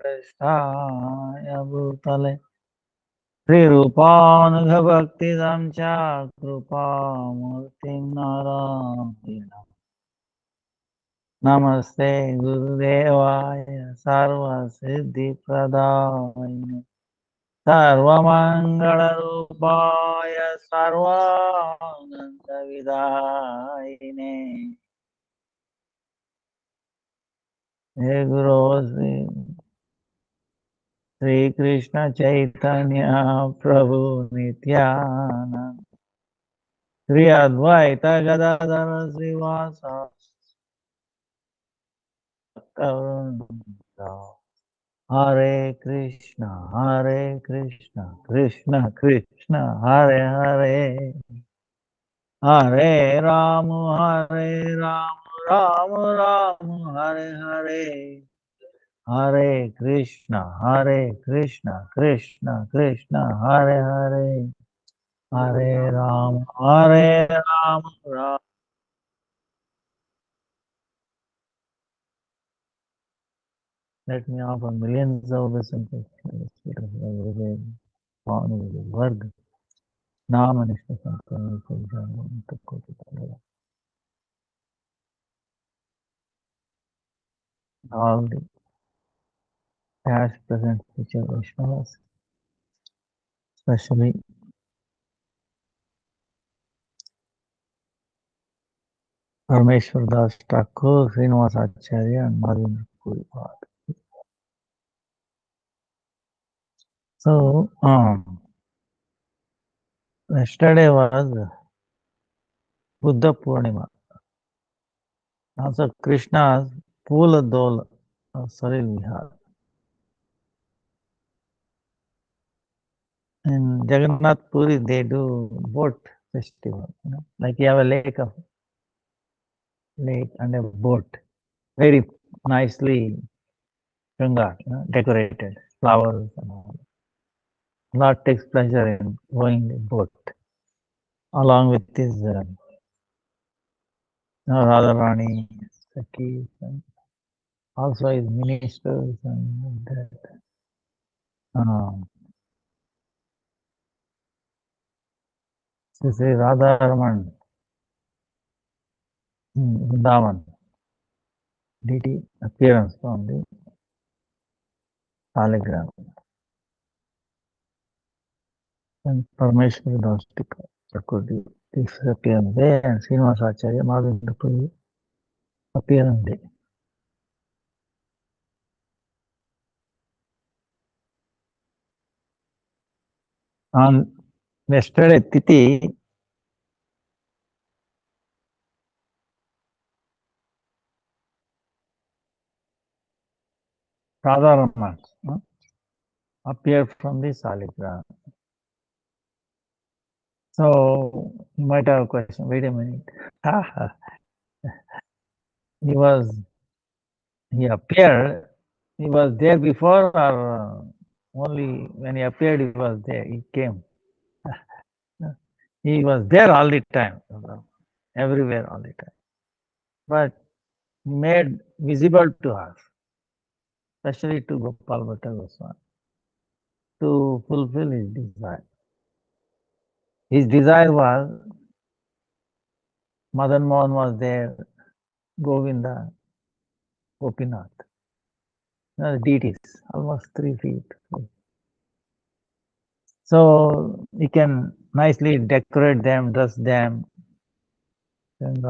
Prasthaya Bhutale Sri Rupanugha Bhakti Damcha Krupa Murtim Narayana Namaste Gurudevaya Sarva Siddhi Pradayane Sarva Mangala Rupaya Sarva Nanda Vidayine Hey Guru Sri Krishna Chaitanya Prabhu Nityananda Sri Advaita Gadadhara Srivasa Bhaktavranda Hare Krishna, Krishna Krishna, Hare Hare, Hare Rama, Rama Rama, Hare Hare, Hare Krishna, Krishna Krishna, Hare Hare, Hare Rama, Rama. Let me offer millions of blessings on Varg, Nama Nishna Sankara, all the past, present, future Vaishnavas, especially Parameshwar Das Thakur, Srinivas Acharya, and Madhavendra Puri. So, yesterday was Buddha Purnima, also Krishna's Pula Dola of Saril Vihar. In Jagannath Puri, they do boat festival, like you have a lake and a boat, very nicely shrungar, decorated, flowers and all. Lord takes pleasure in going the boat, along with his Radha Rani, Sakis, and also his ministers and that. This is Radha Raman, Vrindavan, deity appearance from the Saligram. And Parameshwar Dastika, Chakurdi, this appearance there, and Srinivas Acharya, Madhavendra Puri, appearance there. On yesterday, Tithi, Radha Raman appeared from the Saligram. So you might have a question. Wait a minute. He appeared. He was there before, or only when he appeared, he was there. He came. He was there all the time, everywhere all the time. But made visible to us, especially to Gopal Bhatta Goswami, to fulfill his desire. His desire was Madan Mohan was there, Govinda, Gopinath. The deities, almost 3 feet. So he can nicely decorate them, dress them, and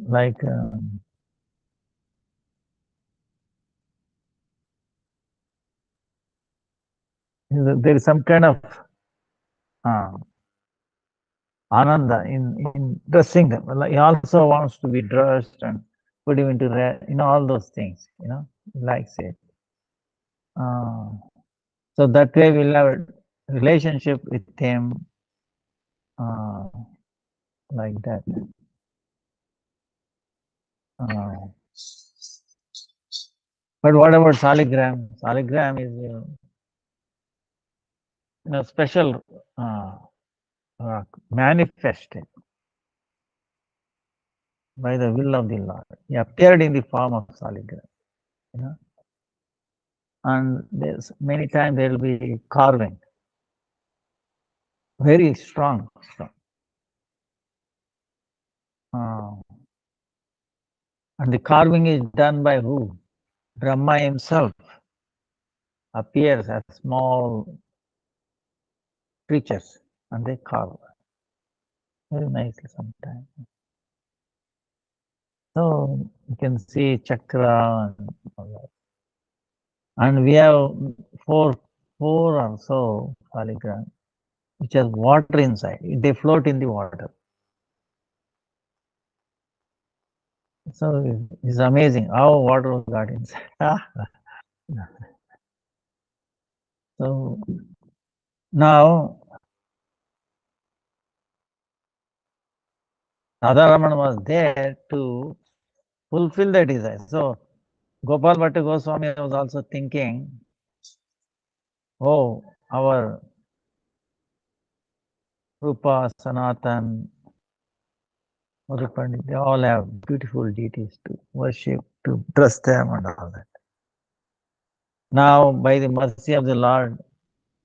like there is some kind of ananda in dressing them. He also wants to be dressed and put him into all those things. Likes it. So that way we'll have a relationship with him like that. But what about Saligram? Saligram is special manifested. by the will of the Lord. He appeared in the form of soligram, you know. And there's many times there will be carving, very strong. Uh, and the carving is done by who? Brahma himself appears as small creatures and they carve very nicely sometimes. So you can see chakra and all that. And we have four or so polygrams which has water inside. They float in the water. So it's amazing how water got inside. So now Radha Raman was there to fulfill the desire. So Gopal Bhatta Goswami was also thinking, oh, our Rupa, Sanatan, Madhupandit, they all have beautiful deities to worship, to dress them and all that. Now, by the mercy of the Lord,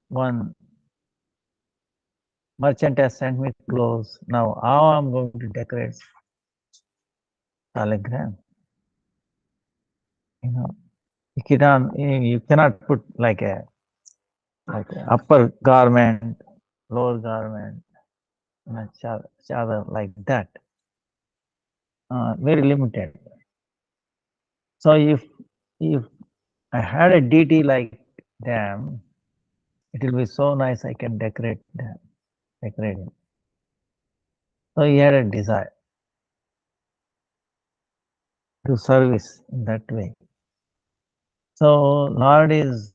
one merchant has sent me clothes. Now, how I'm going to decorate Salagram? You know, you cannot put like a upper garment, lower garment, chadar like that. Very limited. So if I had a deity like them, it will be so nice I can decorate them, decorate him. So he had a desire to service in that way. So Lord is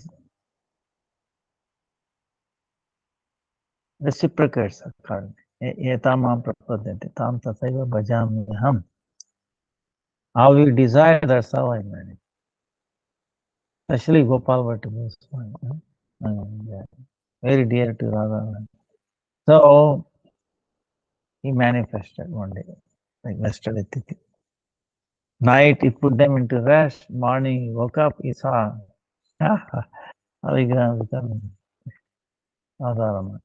reciprocates accordingly. Etamam prapadante, tam tasaiva bhajami ham. How we desire, that's how I manage. Especially Gopal Bhatta Goswami. Very dear to Radha. So he manifested one day, like yesterday. Night he put them into rest. Morning he woke up, he saw Harigram becoming Radha Raman.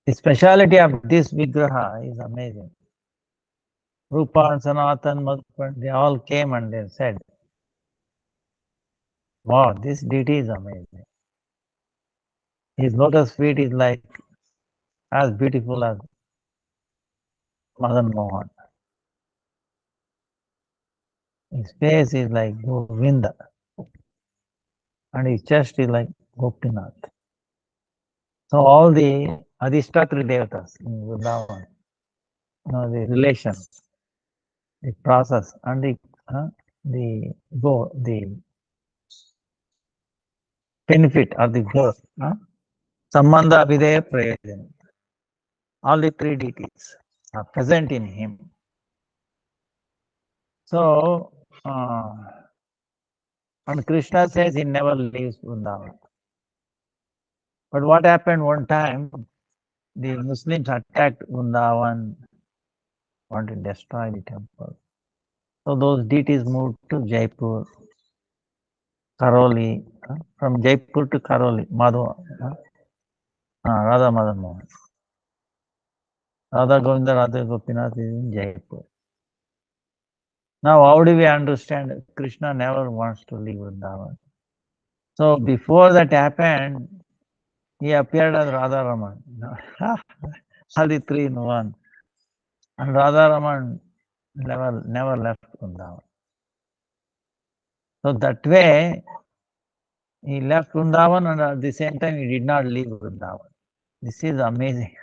The speciality of this Vigraha is amazing. Rupa and Sanatan, Madhupand, they all came and they said, wow, this deity is amazing. His lotus feet is like as beautiful as Madan Mohan. His face is like Govinda. And his chest is like Gopinath. So all the Adhishtatri Devatas in Vrindavan, the relation, the process, and the benefit or the goal, Sambandha Abhideya Prayojan. All the three deities are present in him. So, and Krishna says he never leaves Vrindavan. But what happened one time, the Muslims attacked Vrindavan, wanted to destroy the temple. So those deities moved to Jaipur, Karoli, from Jaipur to Karoli, Madhva, Radha Madan Mohan. Radha Govinda, Radha Gopinath is in Jaipur. Now, how do we understand Krishna never wants to leave Vrindavan? So before that happened, he appeared as Radha Raman. All the three in one. And Radha Raman never left Vrindavan. So that way, he left Vrindavan and at the same time he did not leave Vrindavan. This is amazing.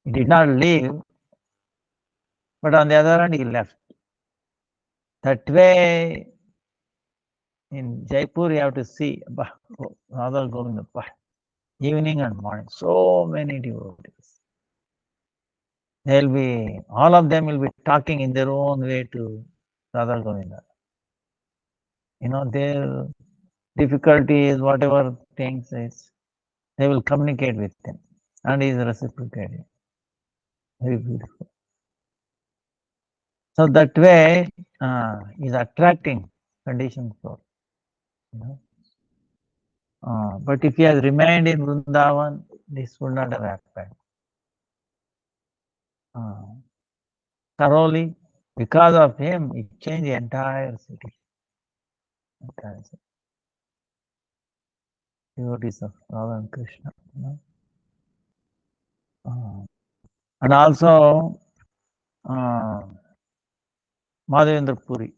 He did not leave, but on the other hand, he left. That way, in Jaipur, you have to see Radha Govinda, evening and morning, so many devotees. All of them will be talking in their own way to Radha Govinda. Their difficulties, whatever things is, they will communicate with him, and he is reciprocating. Very beautiful. So that way is attracting conditioned soul. You know? But if he has remained in Vrindavan, this would not have happened. Thoroughly, because of him, it changed the entire city. Devotees of Radha and Krishna. You know? And also, Madhavendra Puri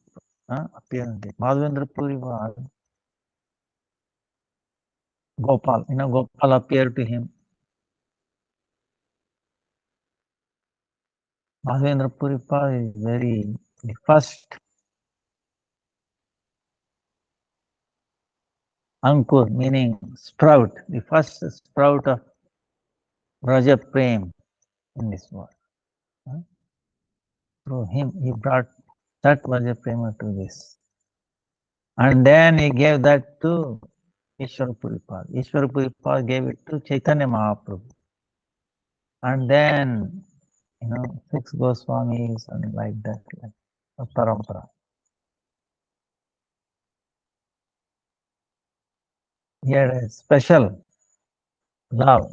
appeared. Madhavendra Puri was Gopal. You know, Gopal appeared to him. Madhavendra Puri is the first Ankur, meaning sprout, the first sprout of Raja Prem in this world. Through him, he brought that Raja Prema to this. And then he gave that to Ishwara Puripad. Ishwara Puripad gave it to Chaitanya Mahaprabhu. And then, 6 Goswamis and like that, like a parampara. He had a special love,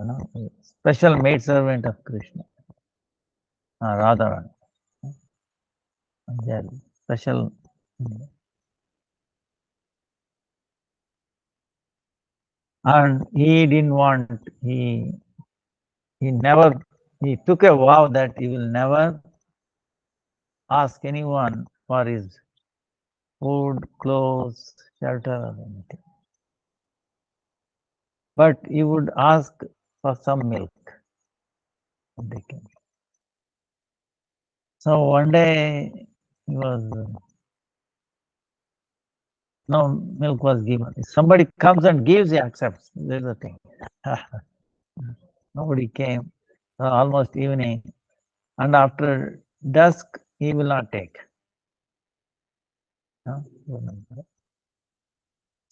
special maidservant of Krishna, Radha Raman. Special. And he didn't want, he took a vow that he will never ask anyone for his food, clothes, shelter, or anything. But he would ask for some milk. So one day no milk was given. If somebody comes and gives, he accepts. There's the thing. Nobody came. Almost evening. And after dusk, he will not take.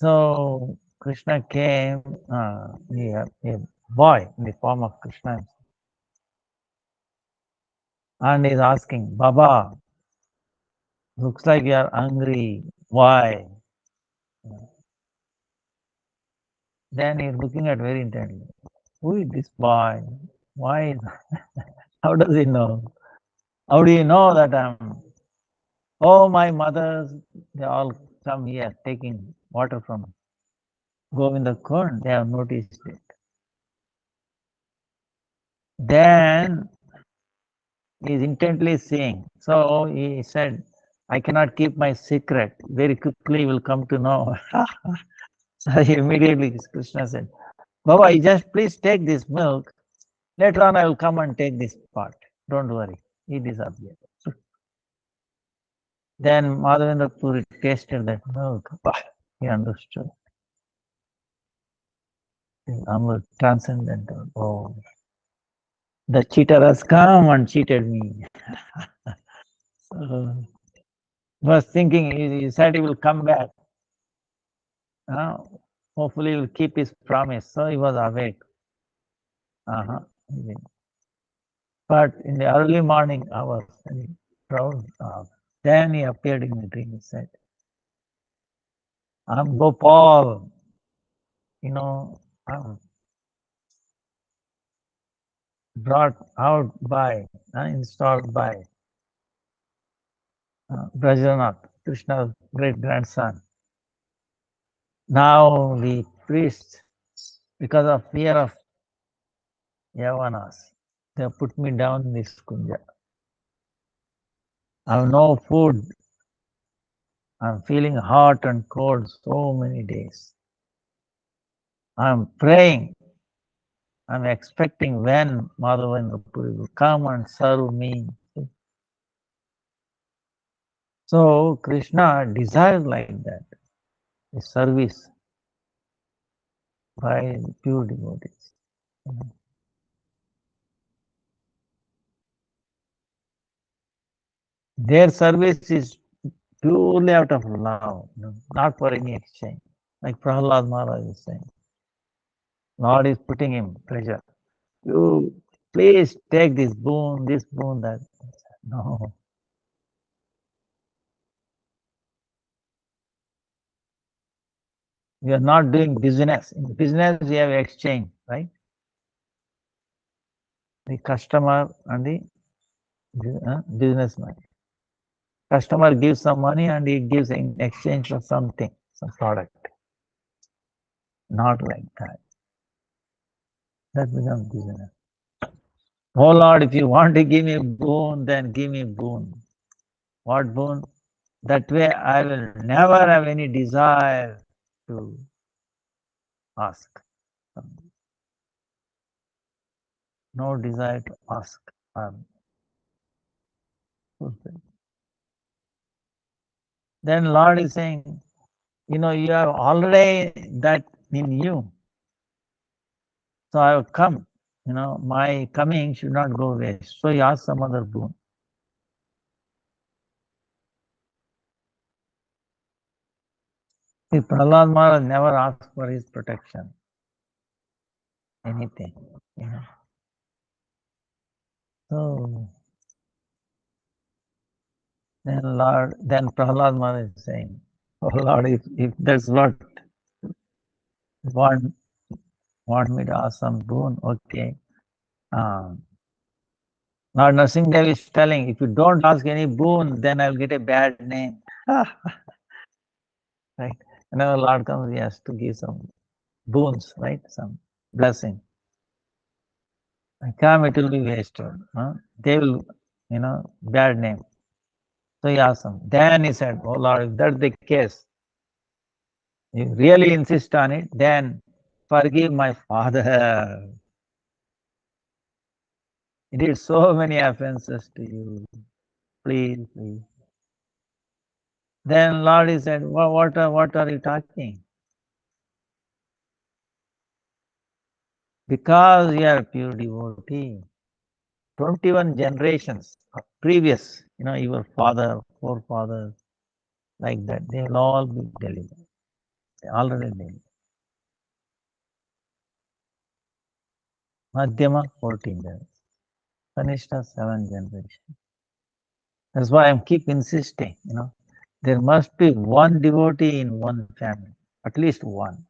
So Krishna came, a boy in the form of Krishna, and he's asking, Baba, looks like you are hungry. Why? Then he's looking at very intently. Who is this boy? Why? How does he know? How do you know that I'm? Oh, my mothers, they all come here taking water from Govinda Kund. They have noticed it. Then he's intently seeing. So he said, I cannot keep my secret. Very quickly will come to know. So immediately Krishna said, Baba, you just please take this milk. Later on I will come and take this part. Don't worry. He disappeared. Then Madhavendra Puri tasted that milk. He understood. I'm transcendental. Oh, the cheater has come and cheated me. So, was thinking, he said he will come back. Hopefully he will keep his promise. So he was awake. But in the early morning hours, very proud. Then he appeared in the dream. He said, I'm Gopal. I'm brought out by, installed by Brajanath, Krishna's great grandson. Now the priests, because of fear of Yavanas, they have put me down in this kunja. I have no food. I'm feeling hot and cold so many days. I'm praying. I'm expecting when Madhavendra Puri will come and serve me. So Krishna desires like that, a service by pure devotees. Their service is purely out of love, not for any exchange. Like Prahlad Maharaj is saying, Lord is putting him pressure. You please take this boon, that. No. We are not doing business. In business, we have exchange, right? The customer and the businessman. Customer gives some money and he gives in exchange for something, some product. Not like that. That becomes business. Oh Lord, if you want to give me a boon, then give me a boon. What boon? That way I will never have any desire to ask. No desire to ask. Then Lord is saying, you have already that in you. So I have come. My coming should not go waste. So he asked some other boon. See, Prahlad Maharaj never asked for his protection. Anything. So then Prahlad Maharaj is saying, oh Lord, if that's what want me to ask some boon, okay. Lord Nrsimhadev is telling, if you don't ask any boon, then I'll get a bad name. Right? Whenever Lord comes, he has to give some boons, right? Some blessing. Come, it will be wasted. They will, bad name. So he asked him. Then he said, oh Lord, if that's the case, you really insist on it, then forgive my father. He did so many offenses to you. Please, please. Then Lord, he said, what are you talking? Because you are a pure devotee. 21 generations of previous, your father, forefathers, like that, they will all be delivered. They already delivered. Madhyama, 14 generations. Kanishta, 7 generations. That's why I keep insisting, there must be one devotee in one family, at least one.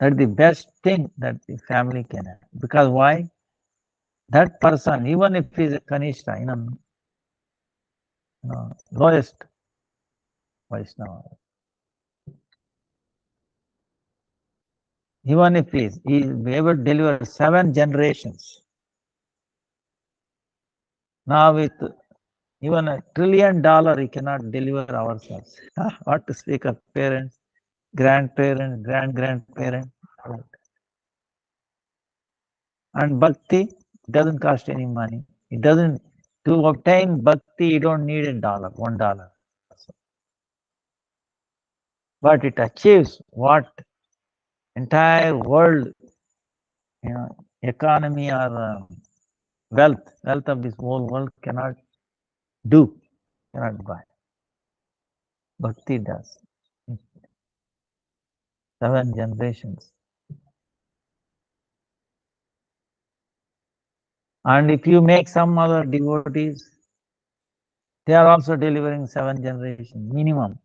That's the best thing that the family can have. Because why? That person, even if he is a Kanishta, lowest Vaishnava, even if he will be able to deliver 7 generations. Now with even $1 trillion, he cannot deliver ourselves. What to speak of parents, grandparents, grandparents. And bhakti doesn't cost any money. It doesn't, to obtain bhakti, you don't need $1. But it achieves what entire world, economy or wealth of this whole world cannot do, cannot buy. Bhakti does. 7 generations. And if you make some other devotees, they are also delivering 7 generations minimum.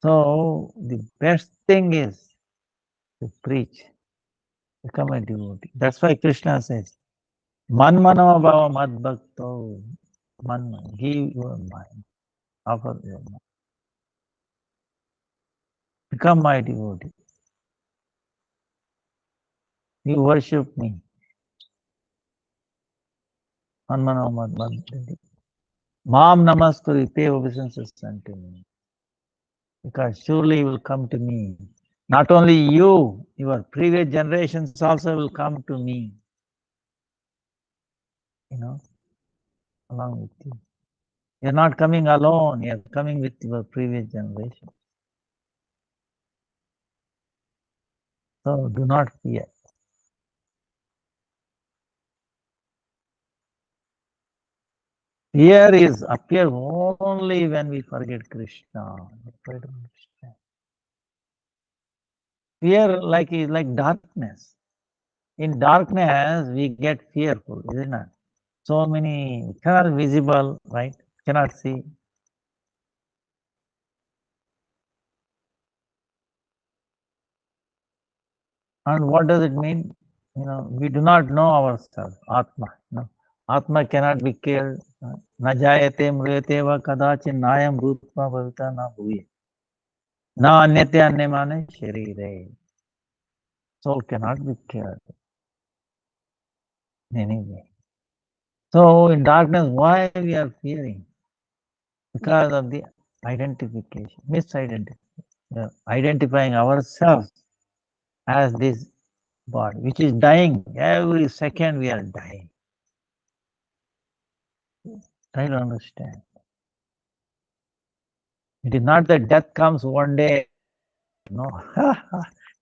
So the best thing is to preach, become a devotee. That's why Krishna says, Manmano bhava mad bhakto. Manman, give your mind, offer your mind. Become my devotee. You worship me. Manmano mad bhakto. Mam namaskuri te obeisances unto me. Because surely you will come to me. Not only you, your previous generations also will come to me. Along with you. You're not coming alone, you're coming with your previous generation. So do not fear. Fear is appear only when we forget Krishna. Fear is like darkness. In darkness, we get fearful, isn't it? So many cannot visible, right? Cannot see. And what does it mean? We do not know ourselves, Atma. Atma cannot be killed. Na jayate mriyate va kadachin nayam bhutva bhavita na bhuye. Na anyate anyamane sharire. Soul cannot be killed in any way. So in darkness, why we are fearing? Because of the identification, misidentification. Identifying ourselves as this body, which is dying. Every second we are dying. Try to understand. It is not that death comes one day. No,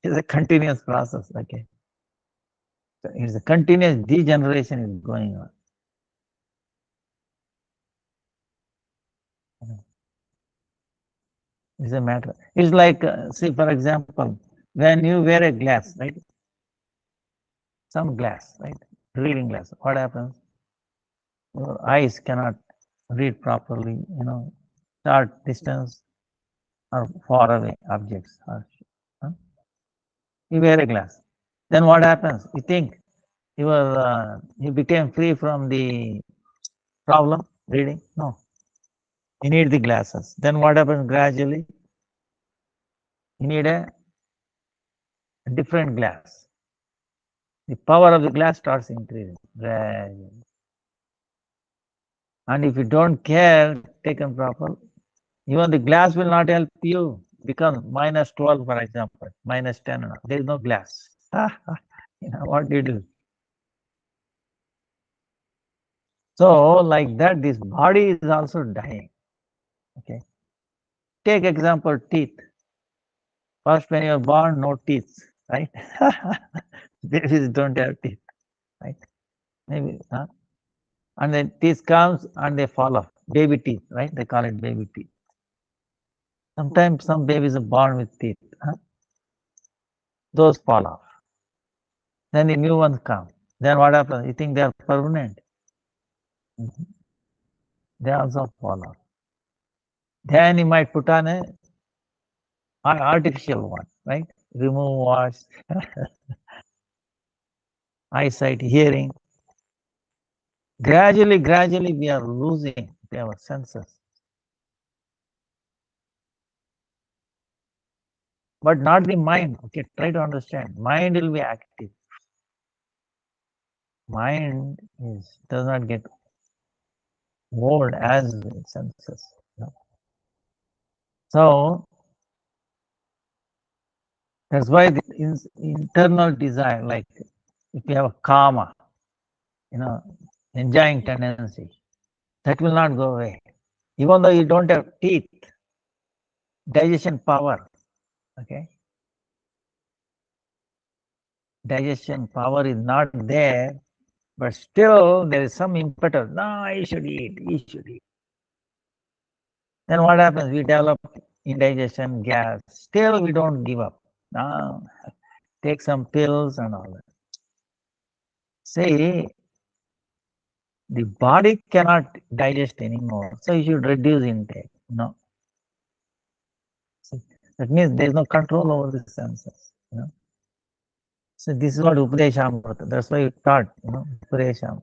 it's a continuous process. Okay, so it's a continuous degeneration is going on. It's a matter. It's like, see, for example, when you wear a glass, right? Some glass, right? Reading glass. What happens? Your eyes cannot read properly. Short distance or far away objects. Huh? You wear a glass. Then what happens? You think you became free from the problem reading? No. You need the glasses. Then what happens gradually? You need a different glass. The power of the glass starts increasing gradually. And if you don't care, taken proper, even the glass will not help you. Become minus 12, for example, minus 10. There is no glass. What do you do? So, like that, this body is also dying. Okay. Take example, teeth. First, when you are born, no teeth, right? Babies don't have teeth, right? Maybe, and then teeth comes and they fall off. Baby teeth, right? They call it baby teeth. Sometimes some babies are born with teeth. Those fall off. Then the new ones come. Then what happens? You think they are permanent? They also fall off. Then you might put on an artificial one, right? Remove wash, eyesight, hearing. Gradually, we are losing our senses. But not the mind. Okay, try to understand. Mind will be active. Mind does not get old as senses. So that's why the internal desire, like if you have a karma, enjoying tendency, that will not go away. Even though you don't have teeth, digestion power, okay? Digestion power is not there, but still there is some impetus. No, you should eat, you should eat. Then what happens? We develop indigestion, gas. Still we don't give up. No, take some pills and all that. See, the body cannot digest anymore, so you should reduce intake. No, see, that means there is no control over the senses. So this is what Upadeshamrita. That's why you taught, Upadesham.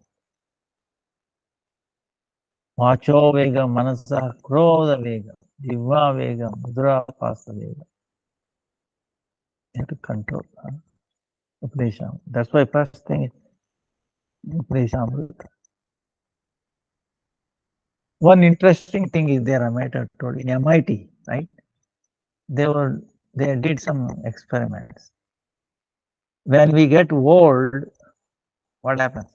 Vacho vega, manasa, krodha vega, jiva vega, mudra pasa vega. You have to control Upadesham. That's why first thing is Upadeshamrita. One interesting thing is there, I might have told in MIT, right? They did some experiments. When we get old, what happens?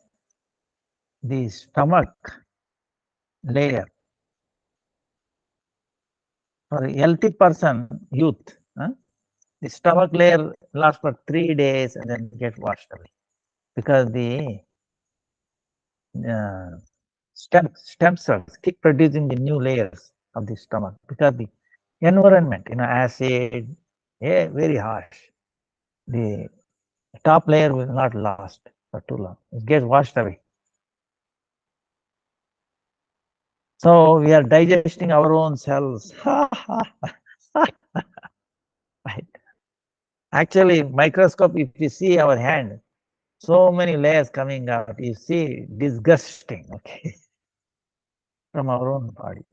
The stomach layer for a healthy person, youth, the stomach layer lasts for 3 days and then get washed away because the stem cells keep producing the new layers of the stomach because the environment, acid, very harsh. The The top layer will not last for too long. It gets washed away. So we are digesting our own cells. Right. Actually, microscope, if you see our hand, so many layers coming out. You see, disgusting, okay, from our own body.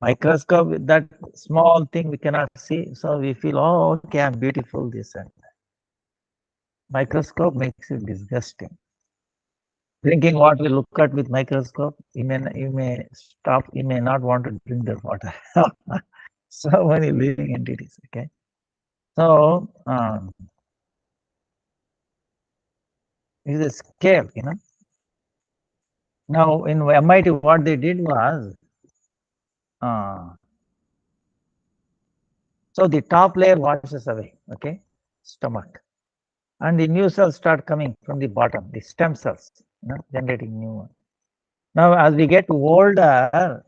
Microscope, that small thing we cannot see, so we feel, oh, okay, I'm beautiful, this and that. Microscope makes it disgusting. Drinking water, look at with microscope, you may stop, you may not want to drink the water. So many living entities, okay. So it's a scale, Now in MIT, what they did was, so the top layer washes away, okay, stomach, and the new cells start coming from the bottom, the stem cells, generating new one. Now, as we get older,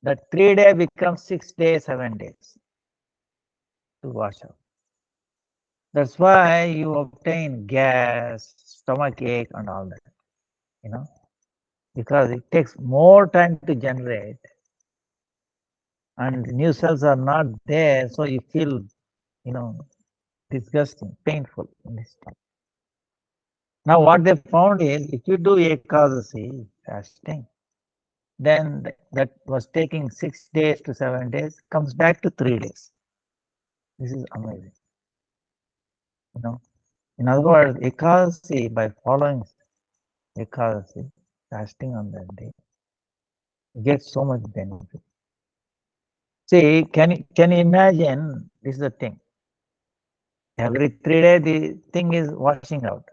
that 3 day becomes 6 days, 7 days to wash out. That's why you obtain gas, stomach ache, and all that, because it takes more time to generate, and new cells are not there, so you feel, disgusting, painful in this time. Now, what they found is, if you do Ekadasi fasting, then that was taking 6 days to 7 days, comes back to 3 days. This is amazing. In other words, Ekadasi, by following Ekadasi, fasting on that day, you get so much benefit. See, can you imagine? This is the thing. Every 3 days, the thing is washing out.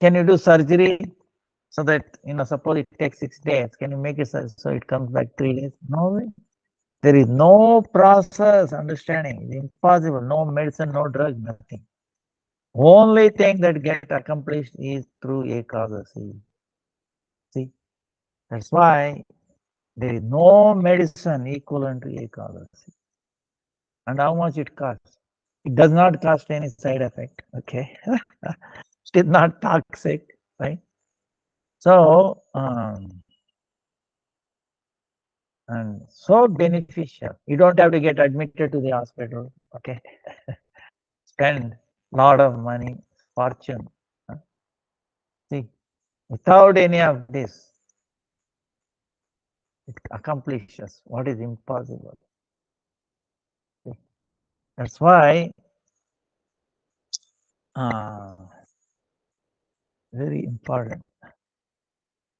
Can you do surgery so that, suppose it takes 6 days? Can you make it so it comes back 3 days? No way. There is no process, understanding. It's impossible. No medicine, no drug, nothing. Only thing that get accomplished is through Ekadasi. See, that's why there is no medicine equivalent to Ekadasi. And how much it costs? It does not cost any side effect. Okay, it is not toxic, right? So, and so beneficial. You don't have to get admitted to the hospital. Okay, spend a lot of money, fortune. See, without any of this, it accomplishes what is impossible. See? That's why very important.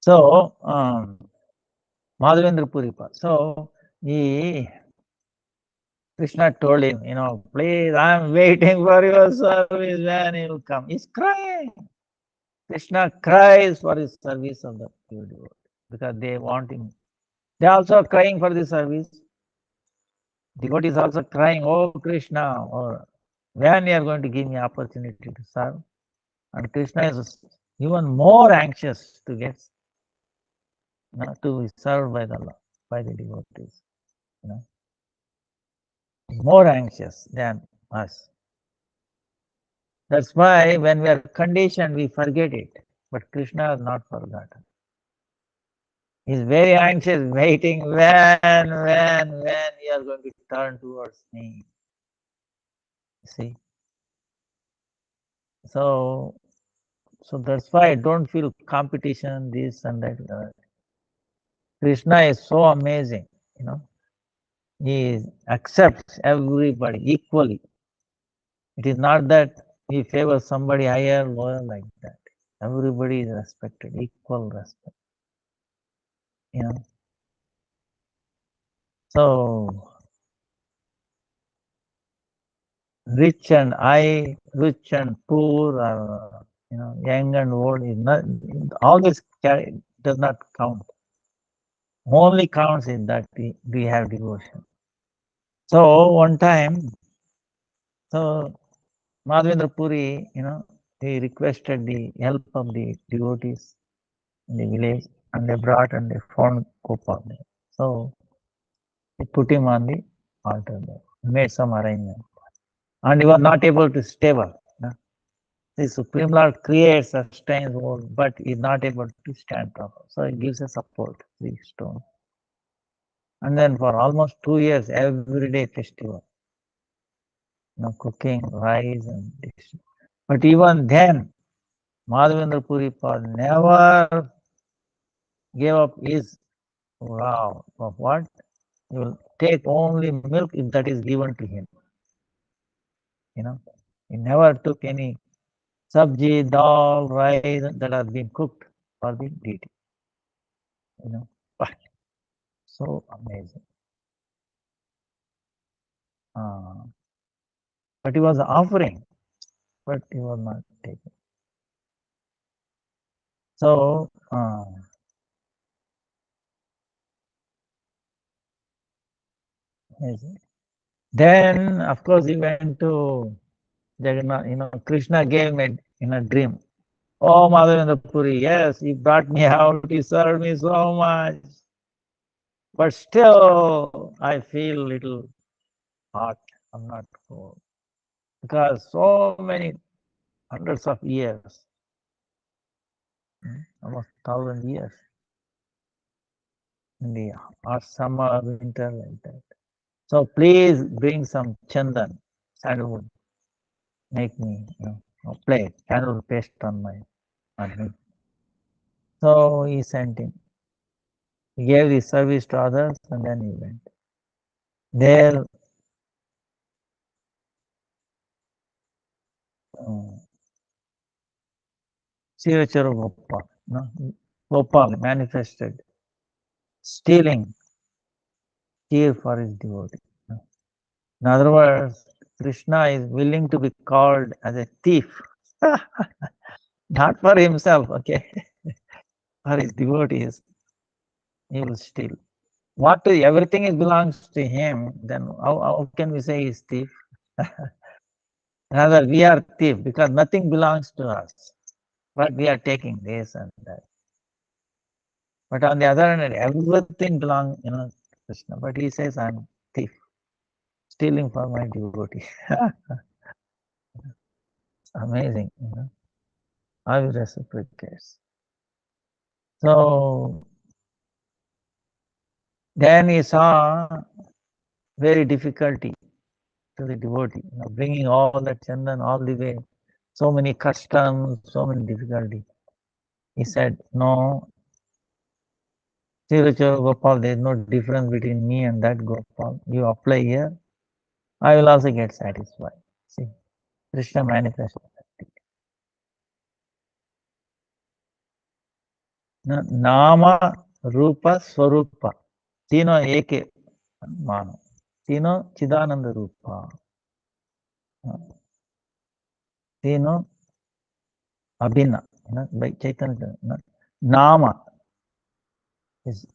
So, Madhavendra Puri. So, Krishna told him, please, I'm waiting for your service when you will come. He's crying. Krishna cries for his service of the pure devotee because they want him. They are also crying for the service. Devotee is also crying, oh Krishna, or when you are going to give me opportunity to serve. And Krishna is even more anxious to get to be served by the devotees. More anxious than us. That's why when we are conditioned, we forget it. But Krishna has not forgotten. He's very anxious, waiting when you are going to turn towards me. See? So that's why I don't feel competition, this and that. Krishna is so amazing, He accepts everybody equally. It is not that he favors somebody higher, lower, like that. Everybody is respected, equal respect. So rich and poor, or young and old is not. All this does not count. Only counts is that we have devotion. So one time, Madhavendra Puri, he requested the help of the devotees in the village, and they brought and they found Gopal there. So he put him on the altar there, made some arrangement, and he was not able to stay well. The Supreme Lord creates, sustains world, but is not able to stand proper. So he gives a support, the stone. And then for almost 2 years, every day festival. Cooking, rice and dish. But even then, Madhavendra Puri never gave up his vow of what? He will take only milk if that is given to him. He never took any sabji, dal, rice that are being cooked for the deity. But so amazing. But he was offering, but he was not taking. So, then of course he went to Jagannath. Krishna gave him in a dream. Oh, Madhavendra Puri, yes, he brought me out, he served me so much. But still, I feel little hot. I'm not cold. Because so many hundreds of years, almost 1,000 years, in the hot summer, winter, like that. So please bring some chandan, sandalwood, make me, play sandalwood paste on me. So he sent him. He gave the service to others and then he went. There, Sirachara Gopal, Gopal manifested, stealing tear for his devotee. In other words, Krishna is willing to be called as a thief, not for himself, okay, for his devotees, he will steal. Everything belongs to him, then how can we say he's thief? Rather, we are thief because nothing belongs to us, but we are taking this and that. But on the other hand, everything belongs, to Krishna. But he says, I'm thief, stealing for my devotee. Amazing, how he reciprocates. So then he saw very difficulty to the devotee, bringing all that chandan all the way, so many customs, so many difficulty. He said, no, Srirachara Gopal, there is no difference between me and that Gopal. You apply here, I will also get satisfied. See, Krishna manifested. Nama, Rupa, Swarupa. Tino eke mano. Tino Chidananda Rupa. Tino Abhinna. By Chaitanya. Nama is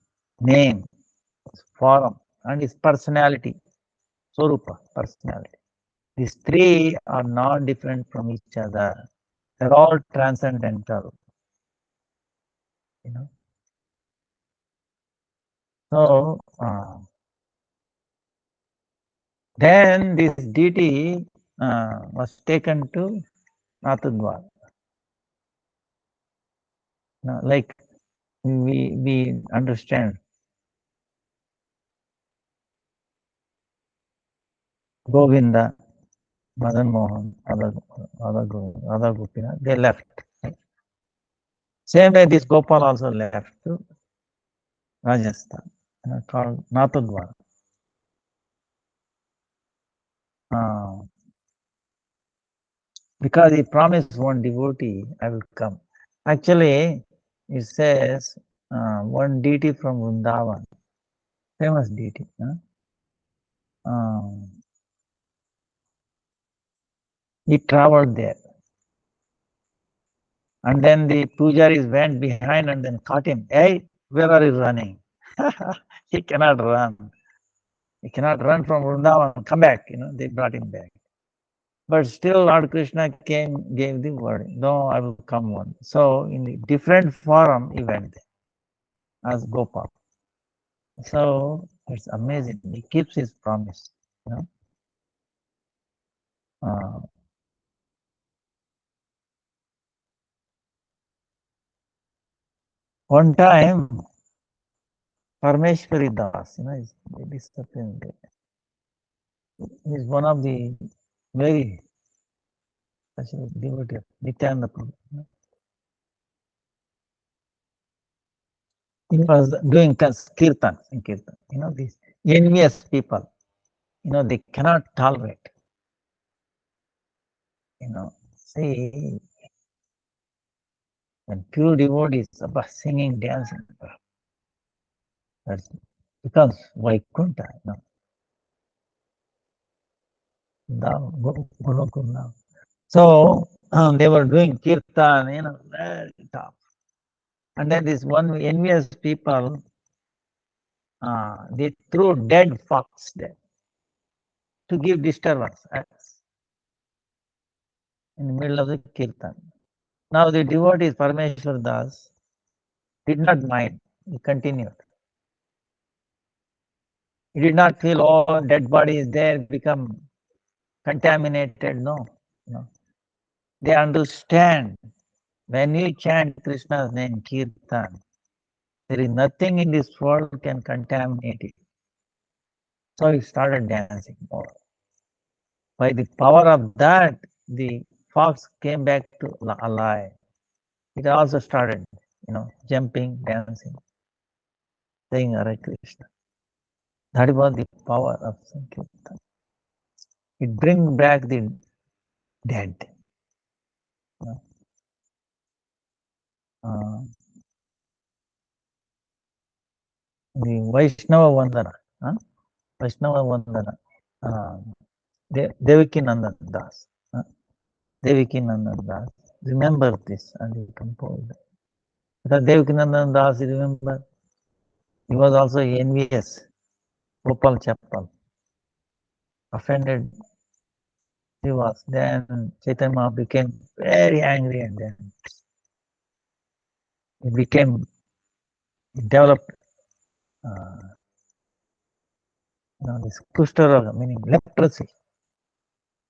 name, his form, and his personality. Swarupa, personality. These three are not different from each other. They're all transcendental. So then this deity was taken to Nathadwar. Like we understand Govinda, Madan Mohan, other Gopinath, they left. Same way this Gopal also left to Rajasthan, called Nathadwar. Because he promised one devotee, I will come. Actually, it says one deity from Vrindavan, famous deity. He traveled there. And then the pujaris went behind and then caught him. Hey, where are you running? He cannot run. He cannot run from Vrindavan. Come back. They brought him back. But still, Lord Krishna came, gave the word. No, I will come one. So, in the different form, he went there as Gopal. So, it's amazing. He keeps his promise. One time, Parmeshwari Das, is disciplined. He is one of the very devotee of Nityananda Prabhu. He was doing kirtan in kirtan. These envious people, they cannot tolerate. See, when pure devotees about singing, dancing, that becomes Vaikuntha. Now. So they were doing kirtan, very tough. And then this one envious people, they threw dead fox there to give disturbance in the middle of the kirtan. Now the devotees Parameshwar Das did not mind. He continued. He did not feel, oh, dead body is there, become contaminated. No. They understand when you chant Krishna's name, kirtan, there is nothing in this world can contaminate it. So he started dancing more. By the power of that, the fox came back to alive. It also started, jumping, dancing, saying Hare Krishna. That was the power of Sankirtan. It brings back the dead. The Vaishnava Vandana. Vaishnava Vandana. Devaki Nandan Das. Devaki Nandan Das. Remember this and you compose it. Because Devaki Nandan Das, remember, he was also envious. Gopal Chappal. Offended he was. Then Chaitanya became very angry and then he developed this kushtaroga, meaning leprosy.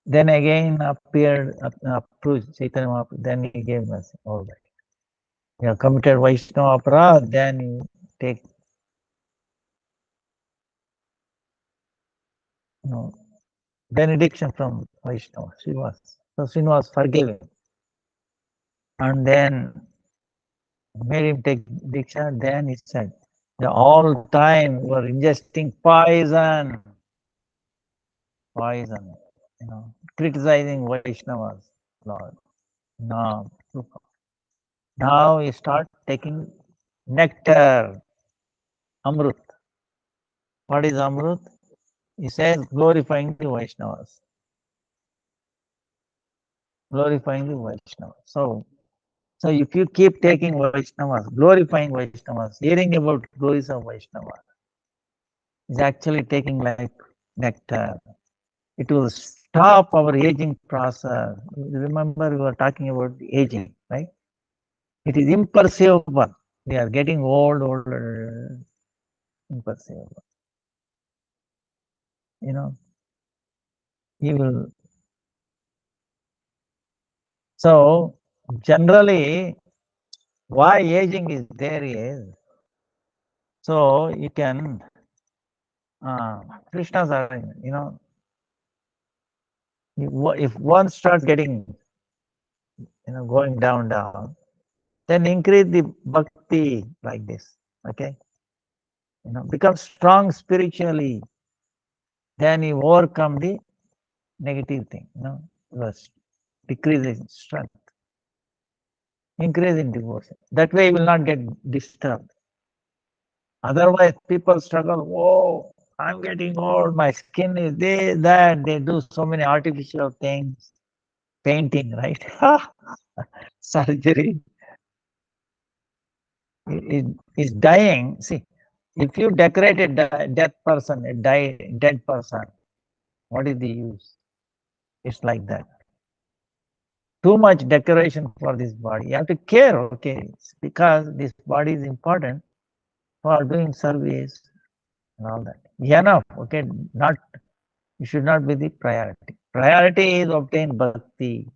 Then again appeared approached Chaitanya Mahaprabhu, then he gave mercy. All that. You have committed Vaishnava aparadh, then you take benediction from Vaishnava. So she was forgiven. And then made him take diksha, then he said, the all time you are ingesting poison, criticizing Vaishnavas, Lord. Now you start taking nectar, Amrut. What is Amrut? He says glorifying the Vaishnavas. Glorifying the Vaishnavas. So if you keep taking Vaishnavas, glorifying Vaishnavas, hearing about glories of Vaishnavas, is actually taking like nectar. It will stop our aging process. Remember, we were talking about the aging, right? It is imperceptible. We are getting older, imperceptible. He will. So, generally, why aging is there is, so you can, Krishna's argument, if one starts getting, going down, then increase the bhakti like this, okay? Become strong spiritually, then you overcome the negative thing, decrease in strength, increase in devotion. That way you will not get disturbed. Otherwise, people struggle, oh, I'm getting old, my skin is this, that, they do so many artificial things, painting, right? Surgery. Is dying. See, if you decorate a dead person, dead person, what is the use? It's like that. Too much decoration for this body. You have to care, okay? Because this body is important for doing service and all that. Enough, okay? You should not be the priority. Priority is obtain bhakti.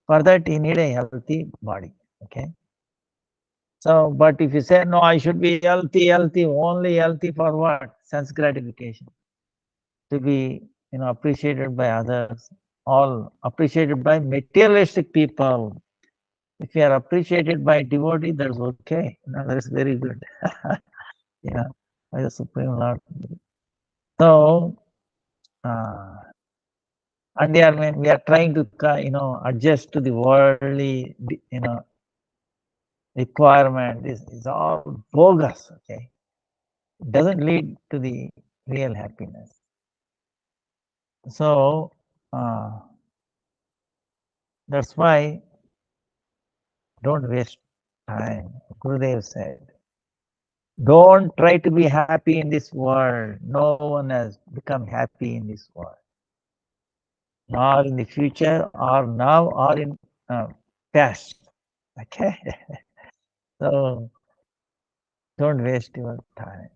For that, you need a healthy body, okay? So, but if you say, no, I should be healthy, healthy, only healthy for what? Sense gratification. To be, appreciated by others, all appreciated by materialistic people. If you are appreciated by devotee, that's okay. That's very good. Yeah, by the Supreme Lord. So, uh, and we are trying to, adjust to the worldly, requirement. This is all bogus. Okay, it doesn't lead to the real happiness. So, that's why don't waste time. Gurudev said, don't try to be happy in this world. No one has become happy in this world, nor in the future, or now, or in past. Okay, so don't waste your time.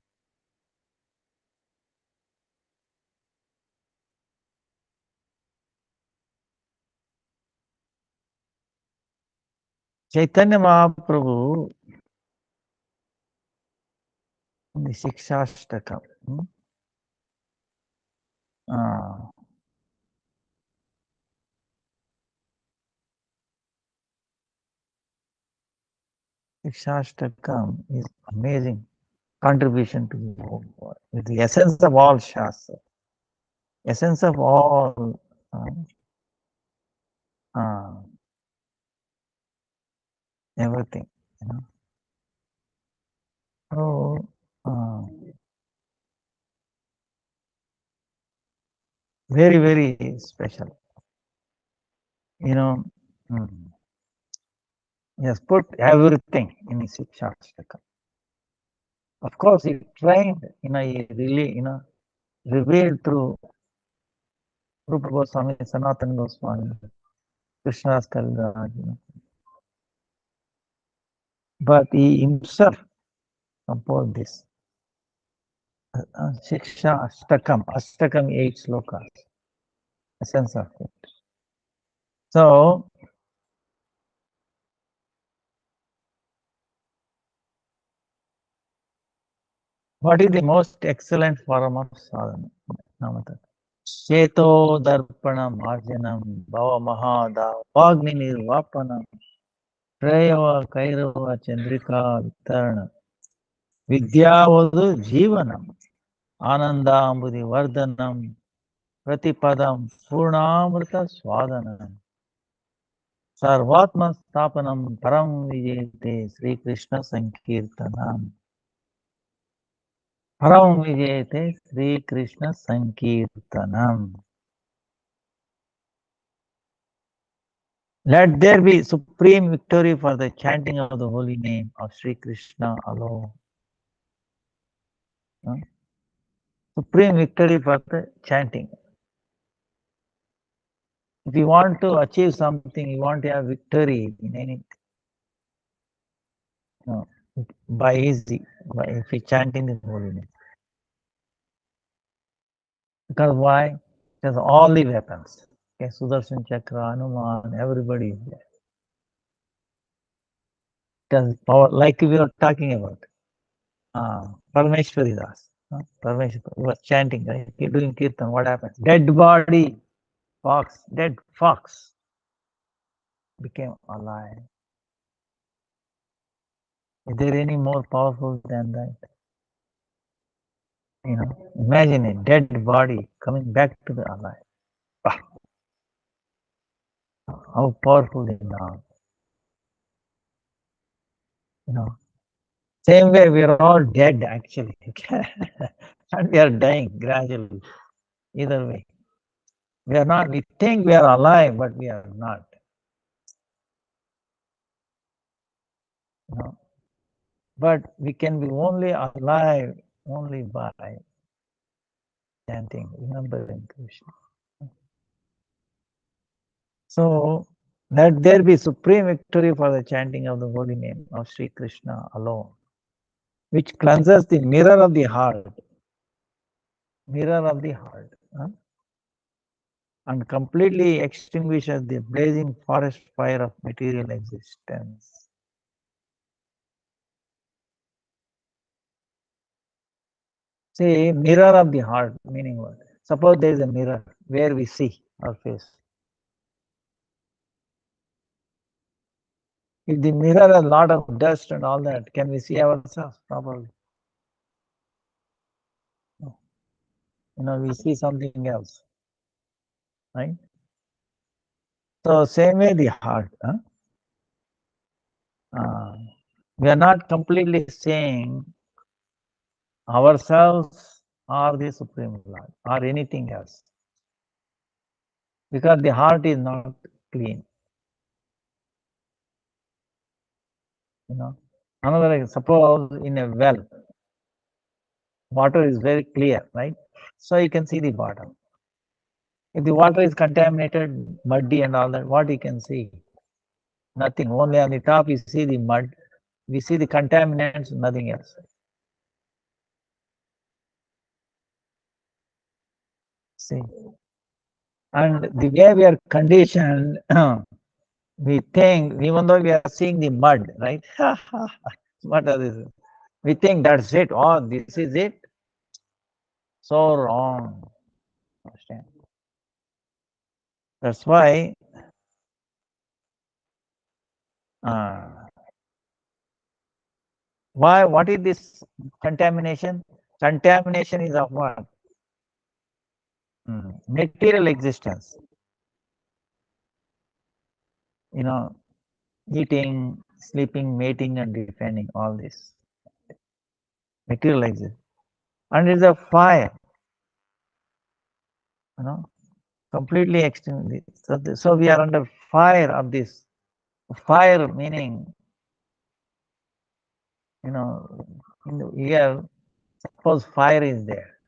Chaitanya Mahaprabhu in the Shikshashtakam. Uh, Shikshashtakam is amazing contribution to the whole world. With the essence of all Shastra, essence of all uh, everything. So, very, very special. Mm, he has put everything in his Shikshashtakam. Of course, he trained, he really, revealed through Rupa Goswami, Sanatana Goswami, Krishnadas Kaviraj, but he himself composed this. Shiksha Ashtakam, Ashtakam 8 slokas, essence of it. So, what is the most excellent form of sadhana? Namata. Cheto Darpanam Arjanam Bhava Mahada Vagni Nirvapanam Prayava Kairava Chandrika Vittarana Vidyavadu Jivanam Anandambudi Vardhanam Pratipadam Purnamrita Swadanam Sarvatma Stapanam Param Vijayate Sri Krishna Sankirtanam Param Vijayate Sri Krishna Sankirtanam. Let there be supreme victory for the chanting of the holy name of Sri Krishna alone. Supreme victory for the chanting. If you want to achieve something, you want to have victory in anything, by easy, if you chanting the holy name. Because why? Because all the weapons. Okay, Sudarshan Chakra, Hanuman, everybody is there. Because power, like we were talking about, Parameshwari Das. Parameshwari was chanting, right? Doing kirtan, what happens? Dead body, dead fox became alive. Is there any more powerful than that? Imagine a dead body coming back to the alive. Wow. How powerful is now. Same way we are all dead actually. And we are dying gradually. Either way. We are not, we think we are alive, but we are not. But we can be only alive only by chanting, remembering Krishna. So let there be supreme victory for the chanting of the holy name of Sri Krishna alone, which cleanses the mirror of the heart. Mirror of the heart. And completely extinguishes the blazing forest fire of material existence. See, mirror of the heart, meaning what? Suppose there is a mirror where we see our face. If the mirror has a lot of dust and all that, can we see ourselves properly? No. We see something else, right? So same way the heart. We are not completely saying ourselves or the Supreme Lord or anything else, because the heart is not clean. Another, suppose in a well, water is very clear, right? So you can see the bottom. If the water is contaminated, muddy and all that, what you can see? Nothing. Only on the top you see the mud. We see the contaminants, nothing else. See. And the way we are conditioned, we think, even though we are seeing the mud, right? What are this? We think that's it. Oh, this is it. So wrong. Understand? That's why what is this contamination? Contamination is of what? Material existence. Eating, sleeping, mating, and defending, all this. Material existence. And it's a fire. Completely extinct. So we are under fire of this. Fire meaning, here, suppose fire is there.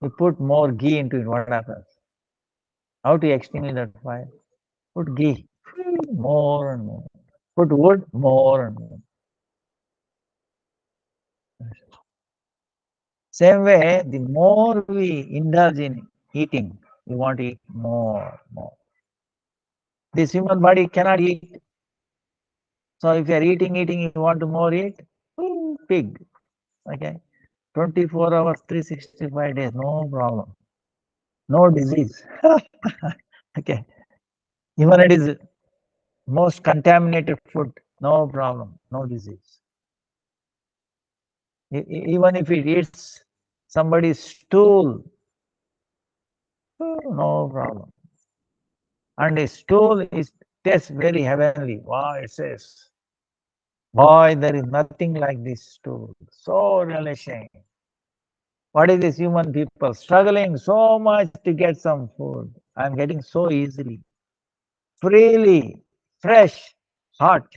We put more ghee into it, what happens? How to extinguish that fire? Put ghee, more and more. Put wood, more and more. Same way, the more we indulge in eating, we want to eat more. This human body cannot eat. So if you are eating, you want to more eat? Pig. Okay. 24 hours, 365 days, no problem. No disease. Okay. Even it is most contaminated food, no problem, no disease. Even if it eats somebody's stool, no problem. And the stool tastes very heavenly. Wow, it says, boy, there is nothing like this stool. So relishing. What is this human people struggling so much to get some food? I'm getting so easily, freely, fresh, hot.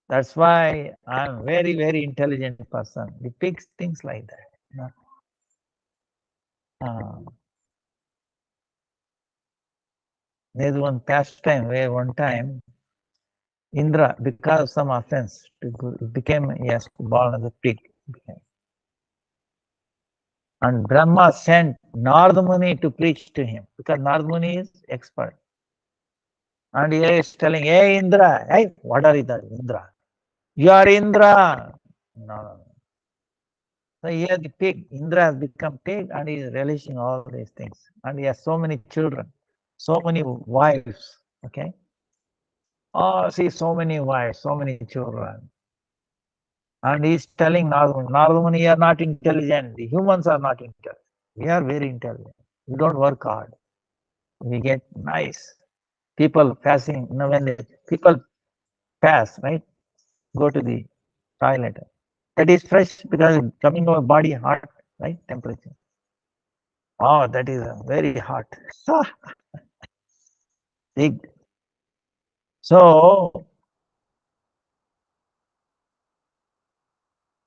That's why I'm very, very intelligent person. The pigs, things like that. There's one pastime where one time Indra, because of some offense, became, yes, born as a pig. And Brahma sent Narada Muni to preach to him, because Narada Muni is expert. And he is telling, hey Indra, hey, what are you, Indra? You are Indra. No. So here the pig, Indra has become pig and he is relishing all these things. And he has so many children, so many wives. Okay. Oh, see, so many wives, so many children. And he's telling Narada Muni, you are not intelligent. The humans are not intelligent. We are very intelligent. We don't work hard. We get nice. People passing, when the people pass, right? Go to the toilet. That is fresh because coming our body hot, right? Temperature. Oh, that is very hot. Big. So,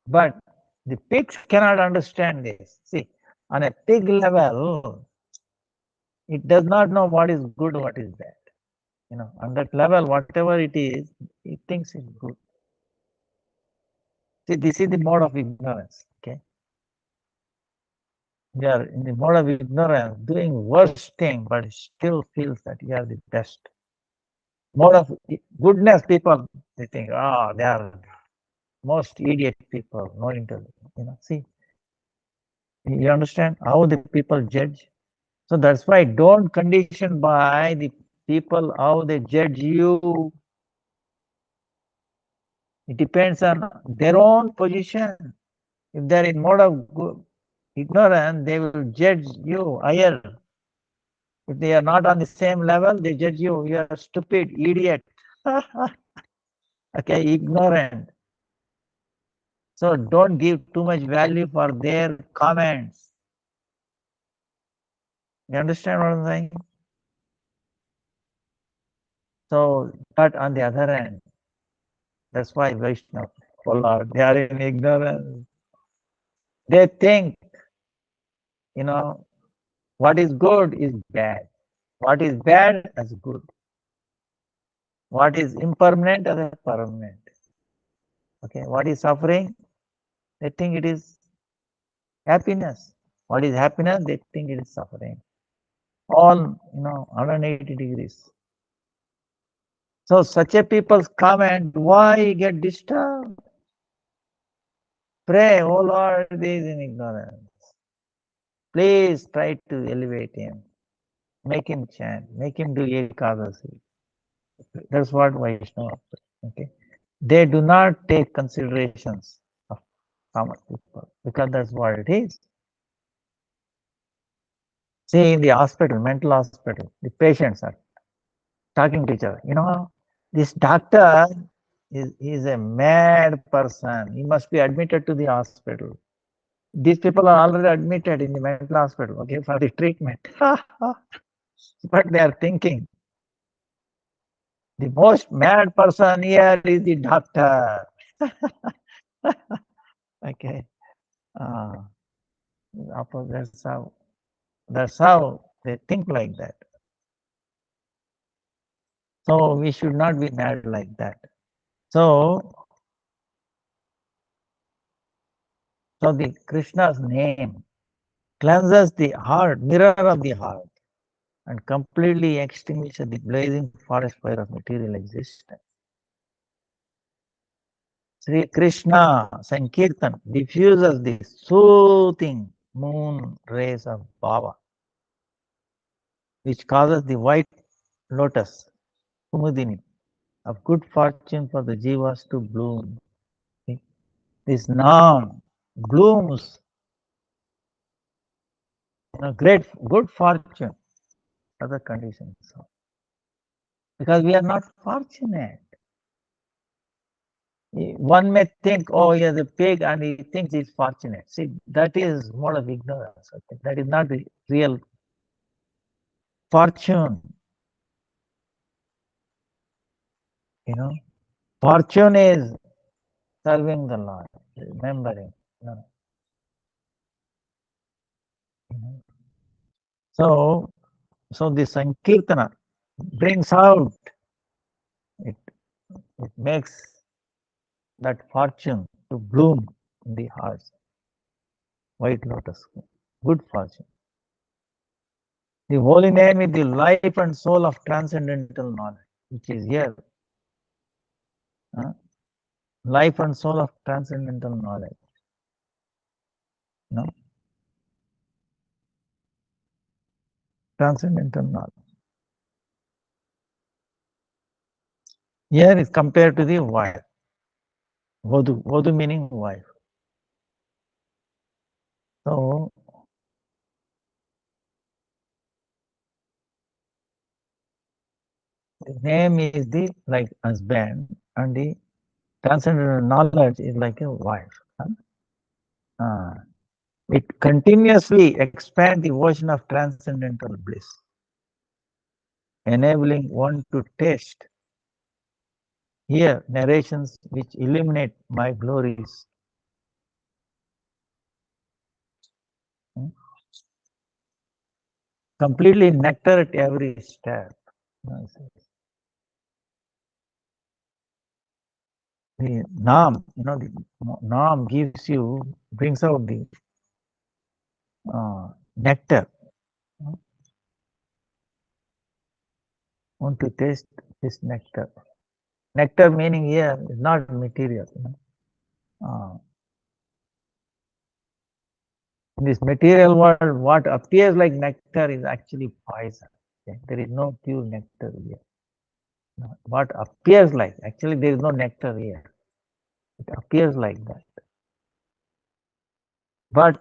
but the pigs cannot understand this. See, on a pig level, it does not know what is good, what is bad. On that level, whatever it is, it thinks it's good. See, this is the mode of ignorance. Okay. You are in the mode of ignorance, doing worst thing, but still feels that you are the best. Mode of goodness, people, they think, oh, they are most idiot people, no intelligence. See, you understand how the people judge? So that's why don't condition by the people how they judge you. It depends on their own position. If they're in mode of ignorance, they will judge you higher. If they are not on the same level, they judge you. You are stupid, idiot. Okay, ignorant. So don't give too much value for their comments. You understand what I'm saying? So, but on the other hand, that's why Vaishnava, oh Lord, they are in ignorance. They think, what is good is bad. What is bad as good. What is impermanent as a permanent. Okay, what is suffering? They think it is happiness. What is happiness? They think it is suffering. All, 180 degrees. So such a people's comment, why get disturbed? Pray, oh Lord, he is in ignorance. Please try to elevate him. Make him chant. Make him do Ekadasi. That's what Vaishnava. Okay. They do not take considerations of common people because that's what it is. See, in the hospital, mental hospital, the patients are talking to each other. This doctor is a mad person. He must be admitted to the hospital. These people are already admitted in the mental hospital, okay, for the treatment. But they are thinking, the most mad person here is the doctor. Okay. That's how they think like that. So we should not be mad like that. So the Krishna's name cleanses the heart, mirror of the heart, and completely extinguishes the blazing forest fire of material existence. Sri Krishna Sankirtan diffuses the soothing moon rays of Bhava, which causes the white lotus, Kumudini, of good fortune for the jivas to bloom. This Nam blooms, great, good fortune, other conditions. Because we are not fortunate. One may think, oh, he is a pig and he thinks he's fortunate. See, that is more of ignorance. Okay? That is not the real fortune. Fortune is serving the Lord, remembering. So the Sankirtana brings out, it makes that fortune to bloom in the hearts. White lotus, good fortune. The holy name is the life and soul of transcendental knowledge, which is here. Life and soul of transcendental knowledge. Transcendental knowledge. Here is compared to the wife. Vodhu meaning wife. So the name is the like husband, and the transcendental knowledge is like a wife. It continuously expands the ocean of transcendental bliss, enabling one to taste, hear narrations which illuminate my glories. Completely nectar at every step. The Nam, the Nam brings out the nectar. Want to taste this nectar. Nectar meaning here is not material. Uh, in this material world, what appears like nectar is actually poison. Okay? There is no pure nectar here. No, what appears like, actually there is no nectar here. It appears like that. But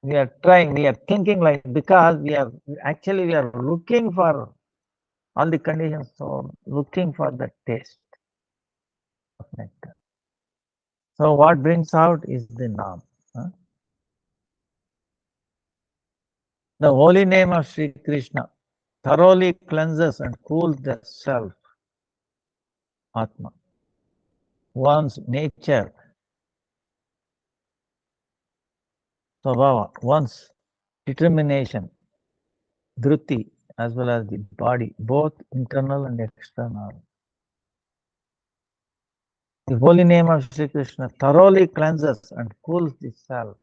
we are trying, we are thinking like, because we are looking for all the conditions, so looking for the taste of nectar. So what brings out is the nam. Huh? The holy name of Sri Krishna thoroughly cleanses and cools the self, Atma. One's nature, Svabhava, one's determination, dhruti, as well as the body, both internal and external. The holy name of Sri Krishna thoroughly cleanses and cools the self,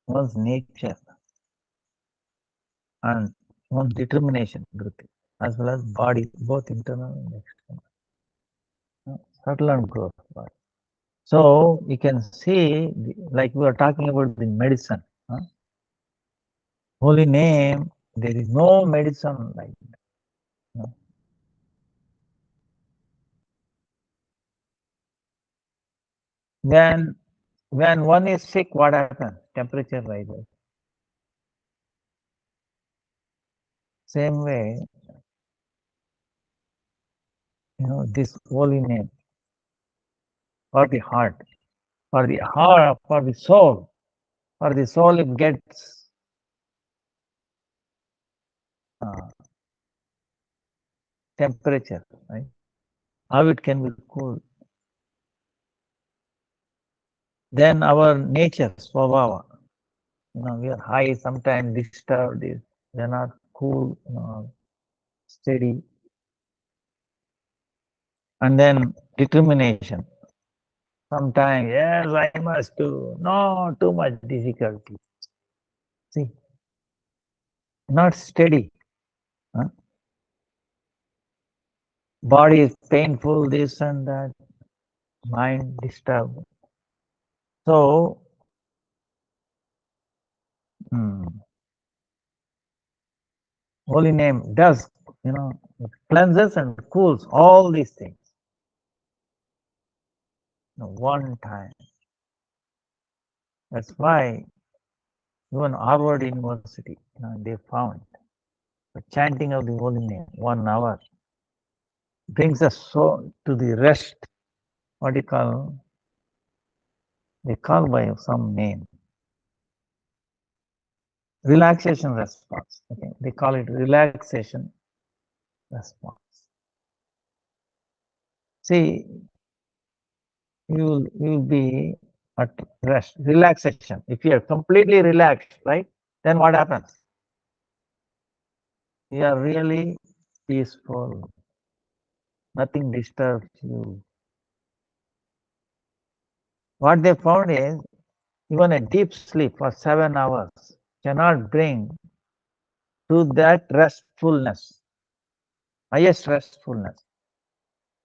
one's nature, and one's determination, dhruti, as well as body, both internal and external. Subtle and gross body. So you can see, like we were talking about the medicine, huh? Holy name, there is no medicine like that. No. When one is sick, what happens? Temperature rises. Same way, this holy name for the heart, for the soul, it gets uh, temperature, right? How it can be cool. Then our nature, swabhava, we are high, sometimes disturbed, we are not cool, steady. And then determination. Sometimes, yes, I must do. No, too much difficulty. See, not steady. Huh? Body is painful, this and that. Mind disturbed. So, holy name does, it cleanses and cools all these things. One time. That's why even Harvard University, they found the chanting of the holy name 1 hour brings us so to the rest. What do you call? They call by some name. Relaxation response. Okay, they call it relaxation response. See, you will be at rest, relaxation. If you are completely relaxed, right, then what happens? You are really peaceful. Nothing disturbs you. What they found is even a deep sleep for 7 hours cannot bring to that restfulness, highest restfulness,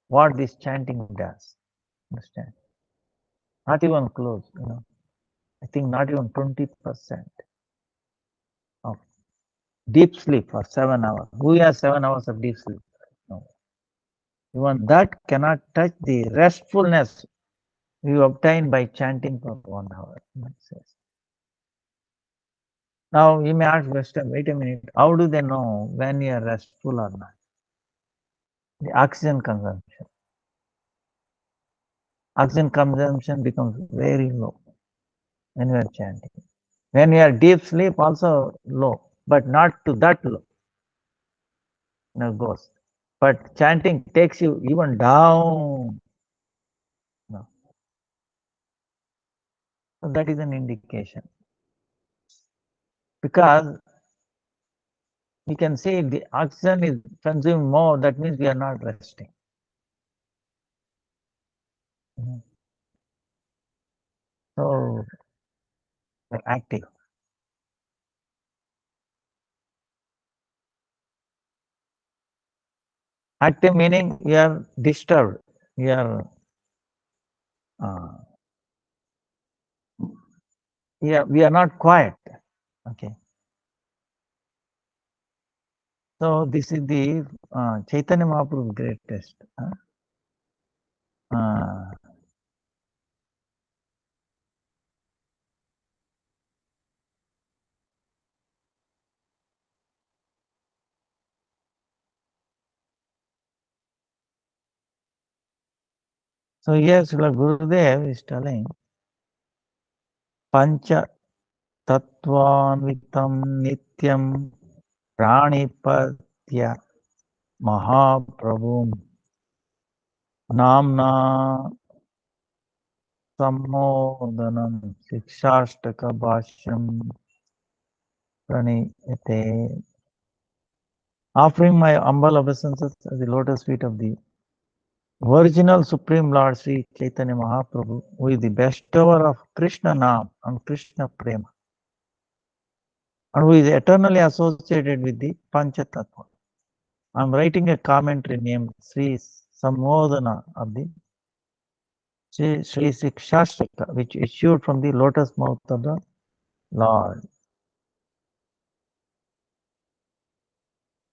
what this chanting does. Understand? Not even close, I think not even 20% of deep sleep for 7 hours. Who has 7 hours of deep sleep? No. Even that cannot touch the restfulness you obtain by chanting for 1 hour. Now you may ask, wait a minute, how do they know when you are restful or not? The oxygen consumption. Oxygen consumption becomes very low when you are chanting. When you are deep sleep, also low, but not to that low. Goes. But chanting takes you even down. No. So that is an indication. Because we can say the oxygen is consumed more, that means we are not resting. So we're active. Active meaning we are disturbed. We are, uh, we are not quiet. Okay. So this is the Chaitanya Mahaprabhu greatest. Uh, so here Srila Gurudev is telling Pancha Tattvanvitam Nityam Pranipatya Mahaprabhum Namna Sammodanam Sikshashtaka Bhashyam Praniyate. Offering my humble obeisances at the lotus feet of the original Supreme Lord Sri Chaitanya Mahaprabhu, who is the bestower of Krishna Nam and Krishna Prema, and who is eternally associated with the Panchatattva. I am writing a commentary named Sri Samodana of the Sri Sikshashtaka, which issued from the lotus mouth of the Lord.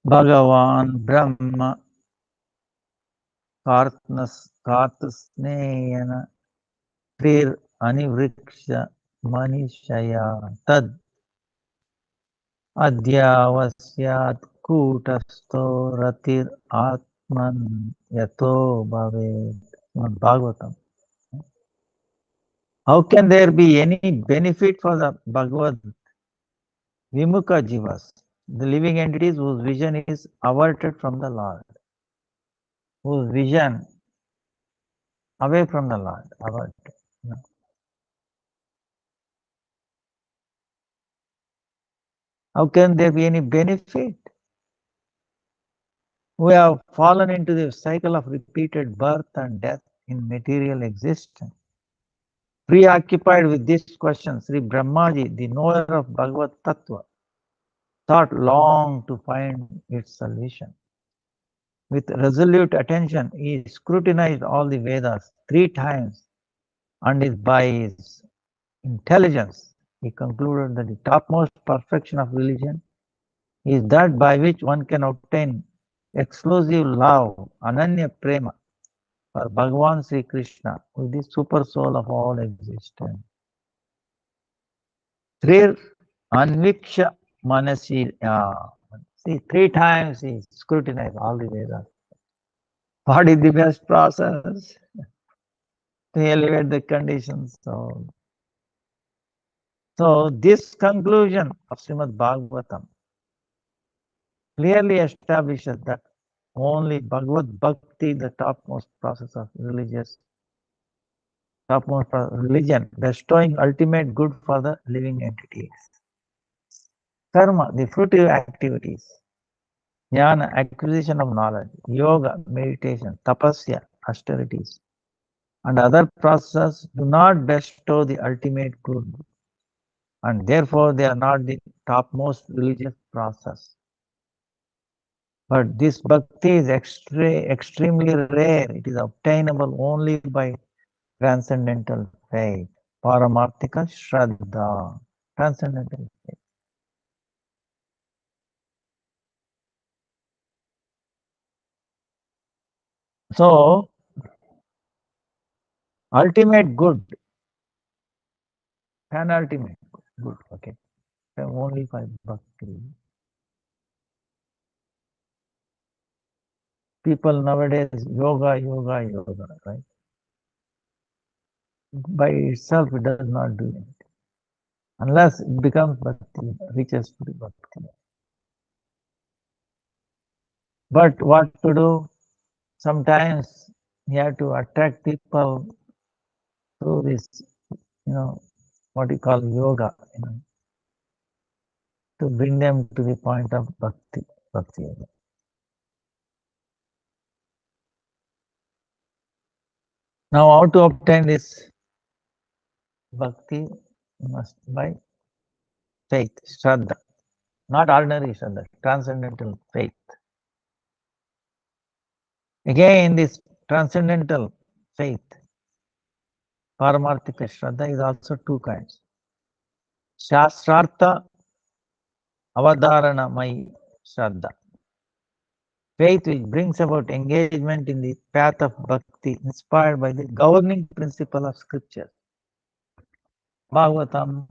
Bhagavan Brahma Kartasneyana Prir Anivriksha Manishaya Tad Adhyavasyat Kutastho Ratir Atman Yato Bhave. Bhagavatam. How can there be any benefit for the Bhagavad Vimukha Jivas, the living entities whose vision is averted from the Lord, whose vision away from the Lord, averted? How can there be any benefit? We have fallen into the cycle of repeated birth and death in material existence. Preoccupied with this question, Sri Brahmaji, the knower of Bhagavad Tattva, thought long to find its solution. With resolute attention, he scrutinized all the Vedas 3 times, and by his intelligence, he concluded that the topmost perfection of religion is that by which one can obtain exclusive love, Ananya Prema, for Bhagavan Sri Krishna, who is the super soul of all existence. Three Anviksha Manasi. See, 3 times he scrutinized all the Vedas. What is the best process to elevate the conditions? So this conclusion of Srimad Bhagavatam clearly establishes that only Bhagavad Bhakti, the topmost process of topmost religion, bestowing ultimate good for the living entities. Karma, the fruitive activities. Jnana, acquisition of knowledge. Yoga, meditation. Tapasya, austerities. And other processes do not bestow the ultimate good, and therefore they are not the topmost religious process. But this bhakti is extremely rare. It is obtainable only by transcendental faith. Paramarthika Shraddha. Transcendental faith. So, ultimate good, penultimate good, okay, only by bhakti. People nowadays, yoga, right? By itself, it does not do anything. Unless it becomes bhakti, reaches to the bhakti. But what to do? Sometimes you have to attract people through this, what you call yoga, to bring them to the point of bhakti yoga. Now, how to obtain this bhakti? Must by faith, Shraddha, not ordinary Shraddha, transcendental faith. Again, this transcendental faith, Paramarthika Shraddha, is also two kinds. Shastrartha Avadharanamai Shraddha. Faith which brings about engagement in the path of bhakti inspired by the governing principle of scripture. Bhagavatam,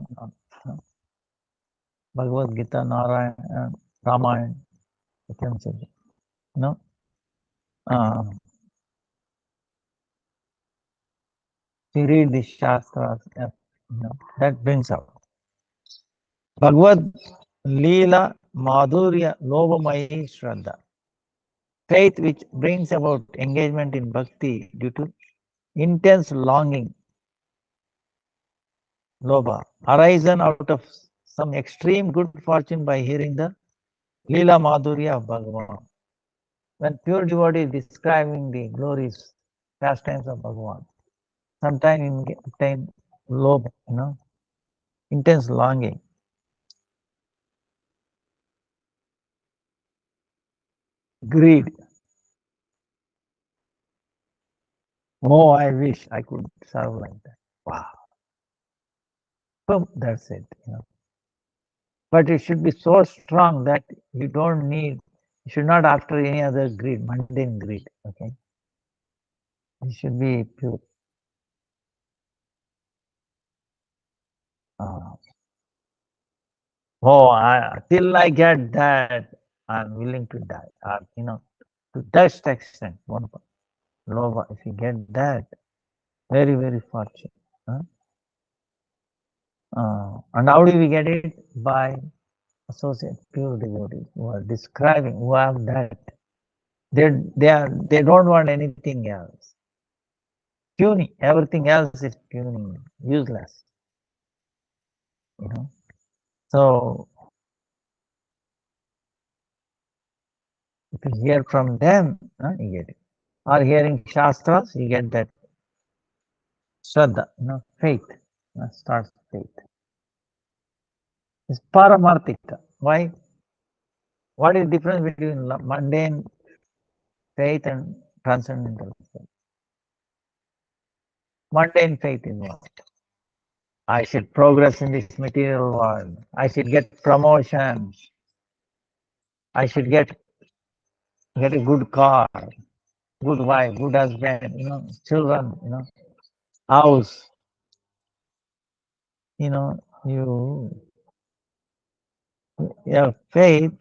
Bhagavad Gita, Narayana, Ramayana, you know, uh, you read the Shastras, that brings out. Bhagavad Leela Madhurya Lobamayi Shraddha. Faith which brings about engagement in bhakti due to intense longing, Loba, arisen out of some extreme good fortune by hearing the Leela Madhurya of Bhagavan. When pure devotee is describing the glories, pastimes of Bhagavan, sometimes in obtain lobe, intense longing. Greed. Oh, I wish I could serve like that. Wow. Boom, that's it. But it should be so strong that you don't need, you should not after any other greed, mundane greed. Okay. It should be pure. Till I get that, I'm willing to die. To that extent, one Lova, if you get that, very, very fortunate. Huh? And how do we get it? By associate pure devotees who are describing, who have that. They don't want anything else. Puny, everything else is puny, useless. So if you hear from them, you get it. Or hearing Shastras, you get that Shraddha, faith. Starts faith. It's Paramarthika. Why? What is the difference between mundane faith and transcendental faith? Mundane faith is what? I should progress in this material world. I should get promotion. I should get a good car, good wife, good husband, children, house. You have faith,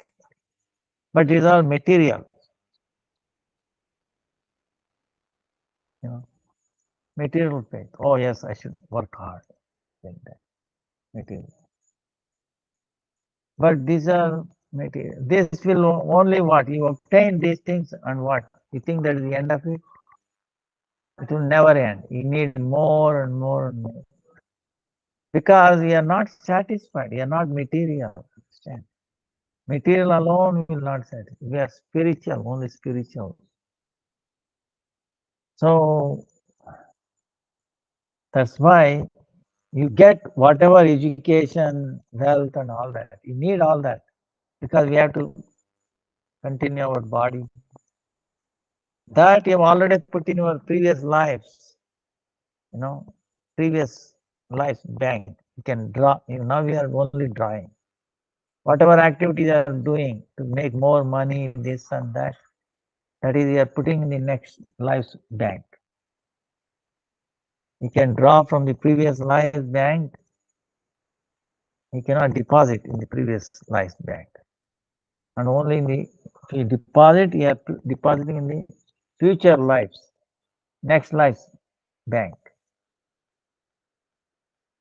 but it's all material. Material faith. Oh yes, I should work hard like that. Material. But these are material. This will only what? You obtain these things and what? You think that is the end of it? It will never end. You need more and more and more. Because you are not satisfied. You are not material. Understand? Material alone will not satisfy. We are spiritual, only spiritual. So that's why you get whatever education, wealth, and all that. You need all that because we have to continue our body. That you have already put in your previous lives, previous lives bank. You can draw. Now we are only drawing. Whatever activities you are doing to make more money, this and that, that is you are putting in the next life's bank. You can draw from the previous life's bank. You cannot deposit in the previous life's bank. And only if you deposit, you are depositing in the future lives, next life's bank.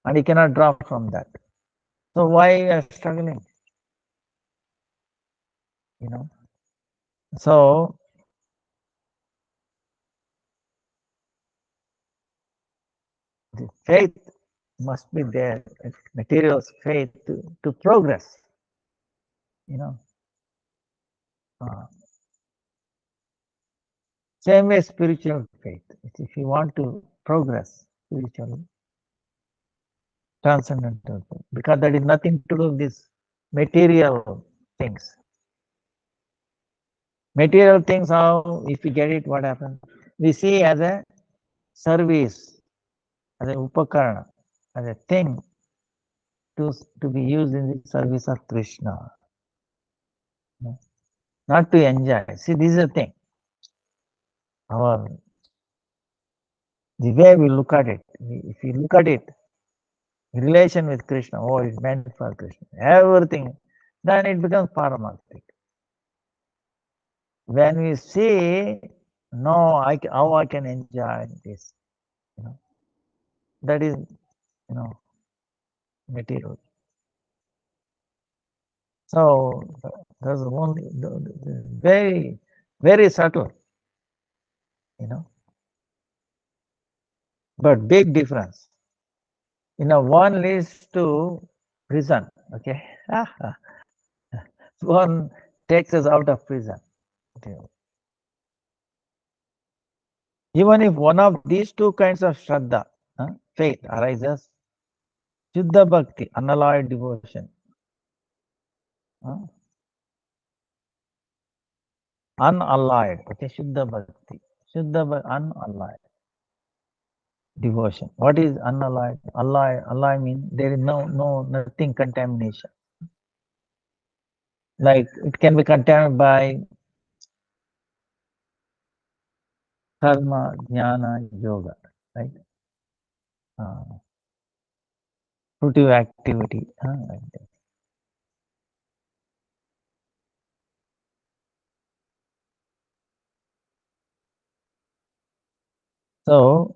And you cannot draw from that. So why you are struggling? So the faith must be there, material faith to progress. Same way spiritual faith. If you want to progress spiritually, transcendental faith, because that is nothing to do with this material things. Material things, how, if we get it, what happens? We see as a service, as a upakarana, as a thing to be used in the service of Krishna, not to enjoy. See, this is the thing. Our the way we look at it, if you look at it, relation with Krishna, oh, it's meant for Krishna, everything, then it becomes paramount. When we see, no, how I can enjoy this, that is, material. So there's only very, very subtle, but big difference. One leads to prison, okay? One takes us out of prison. Okay. Even if one of these two kinds of Shraddha, faith arises, Shuddha Bhakti, unalloyed devotion, unalloyed, okay, Shuddha Bhakti, unalloyed devotion. What is unalloyed? Alloy means there is nothing contamination. Like it can be contaminated by karma, jnana, yoga, right? Fruitive activity. Like that. So,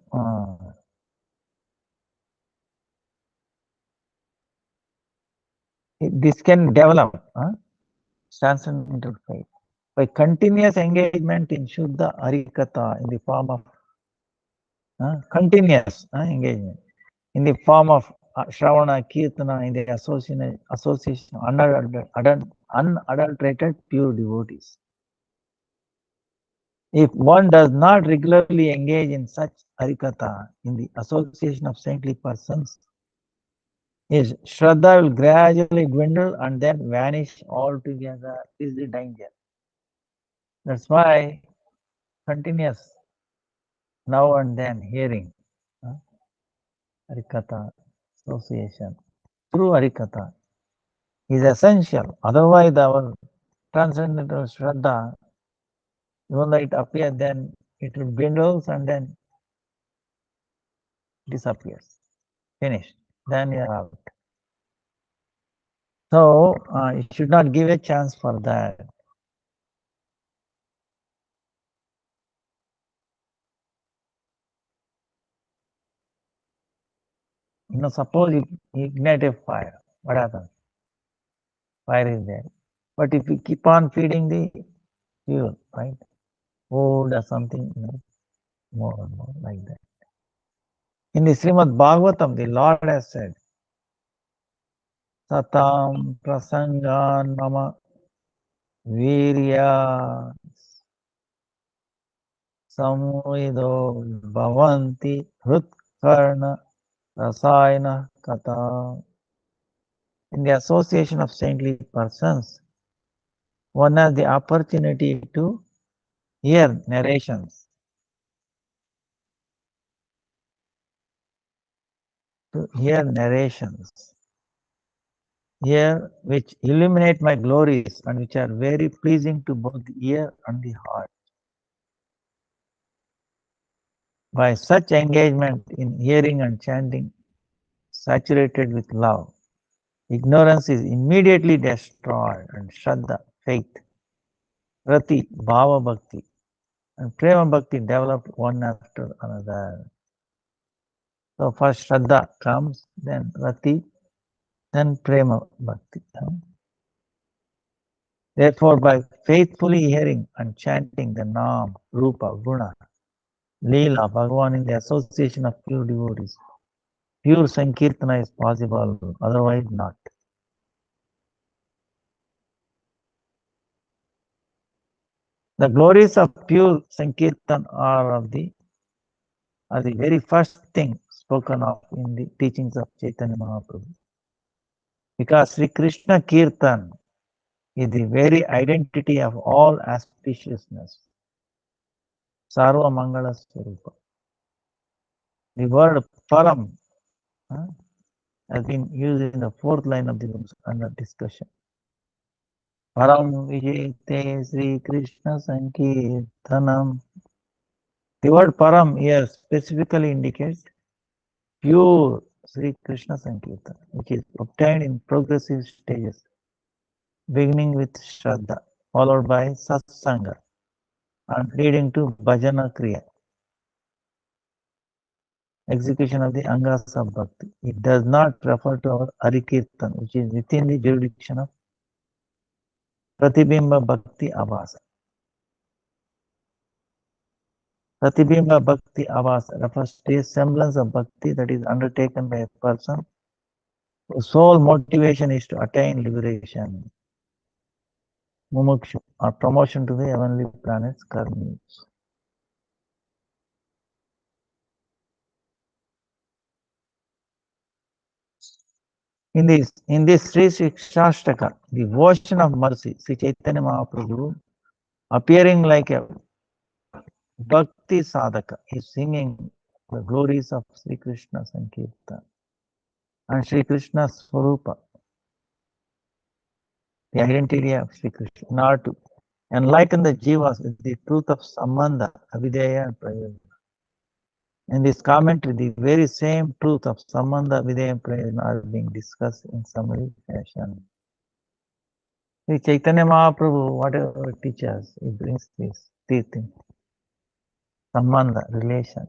this can develop transcendental faith by continuous engagement in Shuddha Harikatha in the form of continuous engagement in the form of Shravana, Kirtana, in the association unadulterated pure devotees. If one does not regularly engage in such Harikatha in the association of saintly persons, his Shraddha will gradually dwindle and then vanish altogether. This is the danger. That's why continuous now and then hearing Harikatha association through Harikatha is essential. Otherwise, our transcendental Shraddha, even though it appears, then it will dwindles and then disappears. Finished. Then you are out. So you should not give a chance for that. Suppose you ignite a fire, what happens? Fire is there. But if you keep on feeding the fuel, right? Wood or something, more and more like that. In the Srimad Bhagavatam, the Lord has said, Satam prasangan mama virya samvido bhavanti hrutkarna rasayana kata. In the association of saintly persons, one has the opportunity to hear narrations, here which illuminate my glories and which are very pleasing to both the ear and the heart. By such engagement in hearing and chanting, saturated with love, ignorance is immediately destroyed and Shraddha, faith, Rati, Bhava Bhakti, and Prema Bhakti develop one after another. So first Shraddha comes, then Rati, then Prema Bhakti. Therefore, by faithfully hearing and chanting the Nam, Rupa, Guna, Leela, Bhagavan in the association of pure devotees, pure Sankirtana is possible, otherwise not. The glories of pure Sankirtan are the very first thing spoken of in the teachings of Chaitanya Mahaprabhu. Because Sri Krishna Kirtan is the very identity of all auspiciousness. Sarva Mangala Swarupa. The word param has been used in the fourth line of the verse under discussion. Param Vijayate Sri Krishna Sankirtanam. The word param here specifically indicates pure Sri Krishna Sankirtan, which is obtained in progressive stages, beginning with Shraddha, followed by Satsanga, and leading to Bhajana Kriya, execution of the Angas of Bhakti. It does not refer to our Harikirtan, which is within the jurisdiction of Pratibimba Bhakti Avasa. Pratibimba Bhakti Avasa refers to a semblance of bhakti that is undertaken by a person whose sole motivation is to attain liberation, mumukshu, or promotion to the heavenly planets, karmis. In this Sri Shikshashtaka, the devotion of mercy, Sri Chaitanya Mahaprabhu, appearing like a Bhakti Sadhaka, is singing the glories of Sri Krishna Sankirtan and Sri Krishna Swarupa, the identity of Sri Krishna, in order to enlighten the jivas with the truth of Sambandha, Avideya and Prayojana. In this commentary, the very same truth of Sambandha, Avideya and Prayojana are being discussed in summary fashion. Sri Chaitanya Mahaprabhu, whatever teaches, he brings these three things. Sambandha, relation.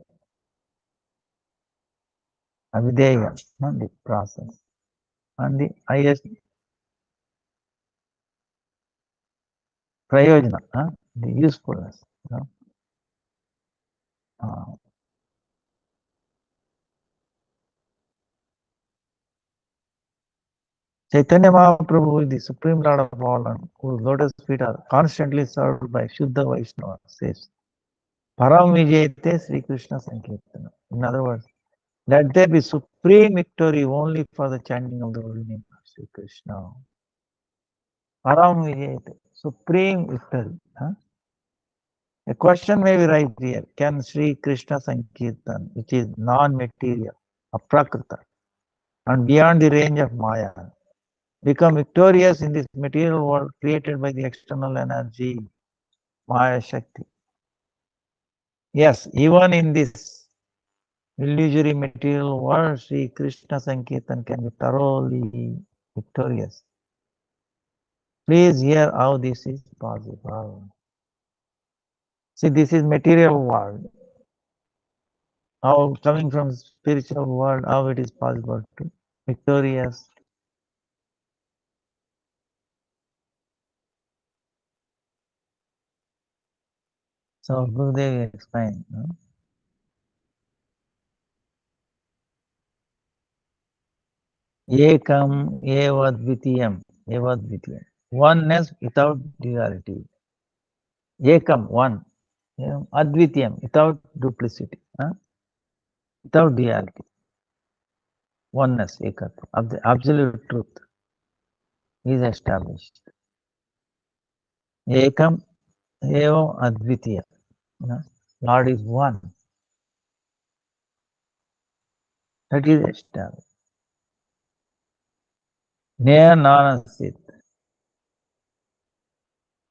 Avideya, the process. And the highest prayojana, the usefulness. Chaitanya Mahaprabhu is the supreme Lord of all, and whose lotus feet are constantly served by Shuddha Vaishnava, says Param Vijayate Sri Krishna Sankirtana. In other words, let there be supreme victory only for the chanting of the holy name of Sri Krishna. Param Vijayate, supreme victory. A question may be raised here. Can Sri Krishna Sankirtan, which is non-material, aprakrita, and beyond the range of Maya, become victorious in this material world created by the external energy, Maya Shakti? Yes, even in this illusory material world, Sri Krishna Sankirtan can be thoroughly victorious. Please hear how this is possible. See, this is material world. How coming from spiritual world, how it is possible to victorious. So Gurudev explained. Ekam evadvitiyam, evadvitiyam. Oneness without duality. Ekam, one. Advitiyam, without duplicity. Without duality. Oneness, ekatva, of the absolute truth is established. Ekam evam advitiya. Lord is one. That is established. Near nanasit.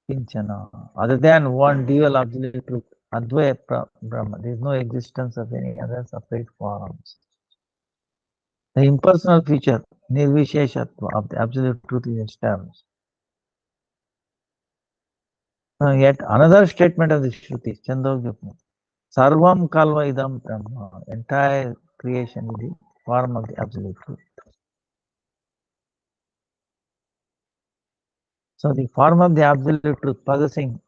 Kinchana. Other than one dual absolute truth, Advaya Brahma, there is no existence of any other separate forms. The impersonal feature, Nirvisheshatva, of the absolute truth is established. Yet another statement of the Shruti, Chandogya, Sarvam Kalva Idam Brahma, entire creation is the form of the absolute truth. So the form of the absolute truth possessing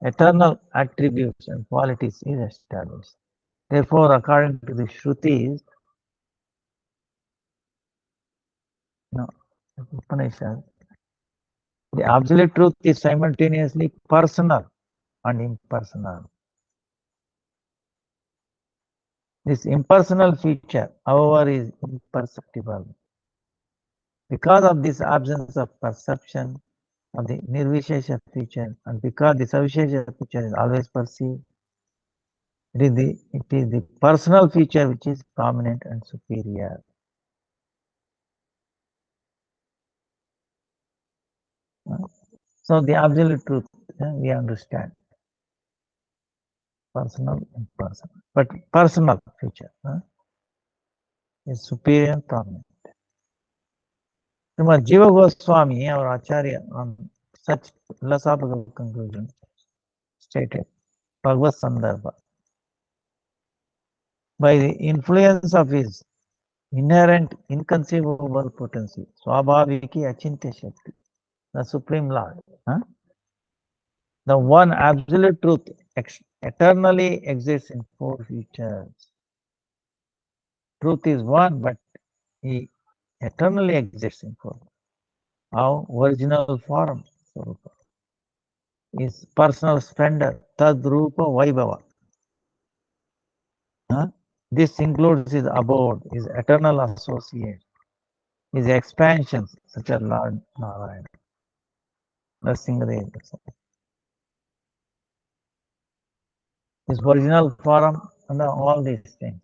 eternal attributes and qualities is established. Therefore, according to the Shrutis, Upanishad, the absolute truth is simultaneously personal and impersonal. This impersonal feature, however, is imperceptible. Because of this absence of perception, of the Nirvishesha feature, and because the Savishesha feature is always perceived, it is the personal feature which is prominent and superior. So the absolute truth, we understand personal and personal, but personal feature is superior and prominent. Srimad Jiva Goswami, our Acharya, on such philosophical conclusion, stated Bhagavad Sandarbha. By the influence of his inherent inconceivable potency, Swabhaviki Achintya Shakti, the Supreme Lord, the one absolute truth eternally exists in four features. Truth is one, but he eternally exists in form. How? Original form, is personal splendor, Tadrupa Vaibhava. This includes his abode, his eternal associate, his expansions, such as Lord Narayana, Nrsimhadev, his original form, and all these things,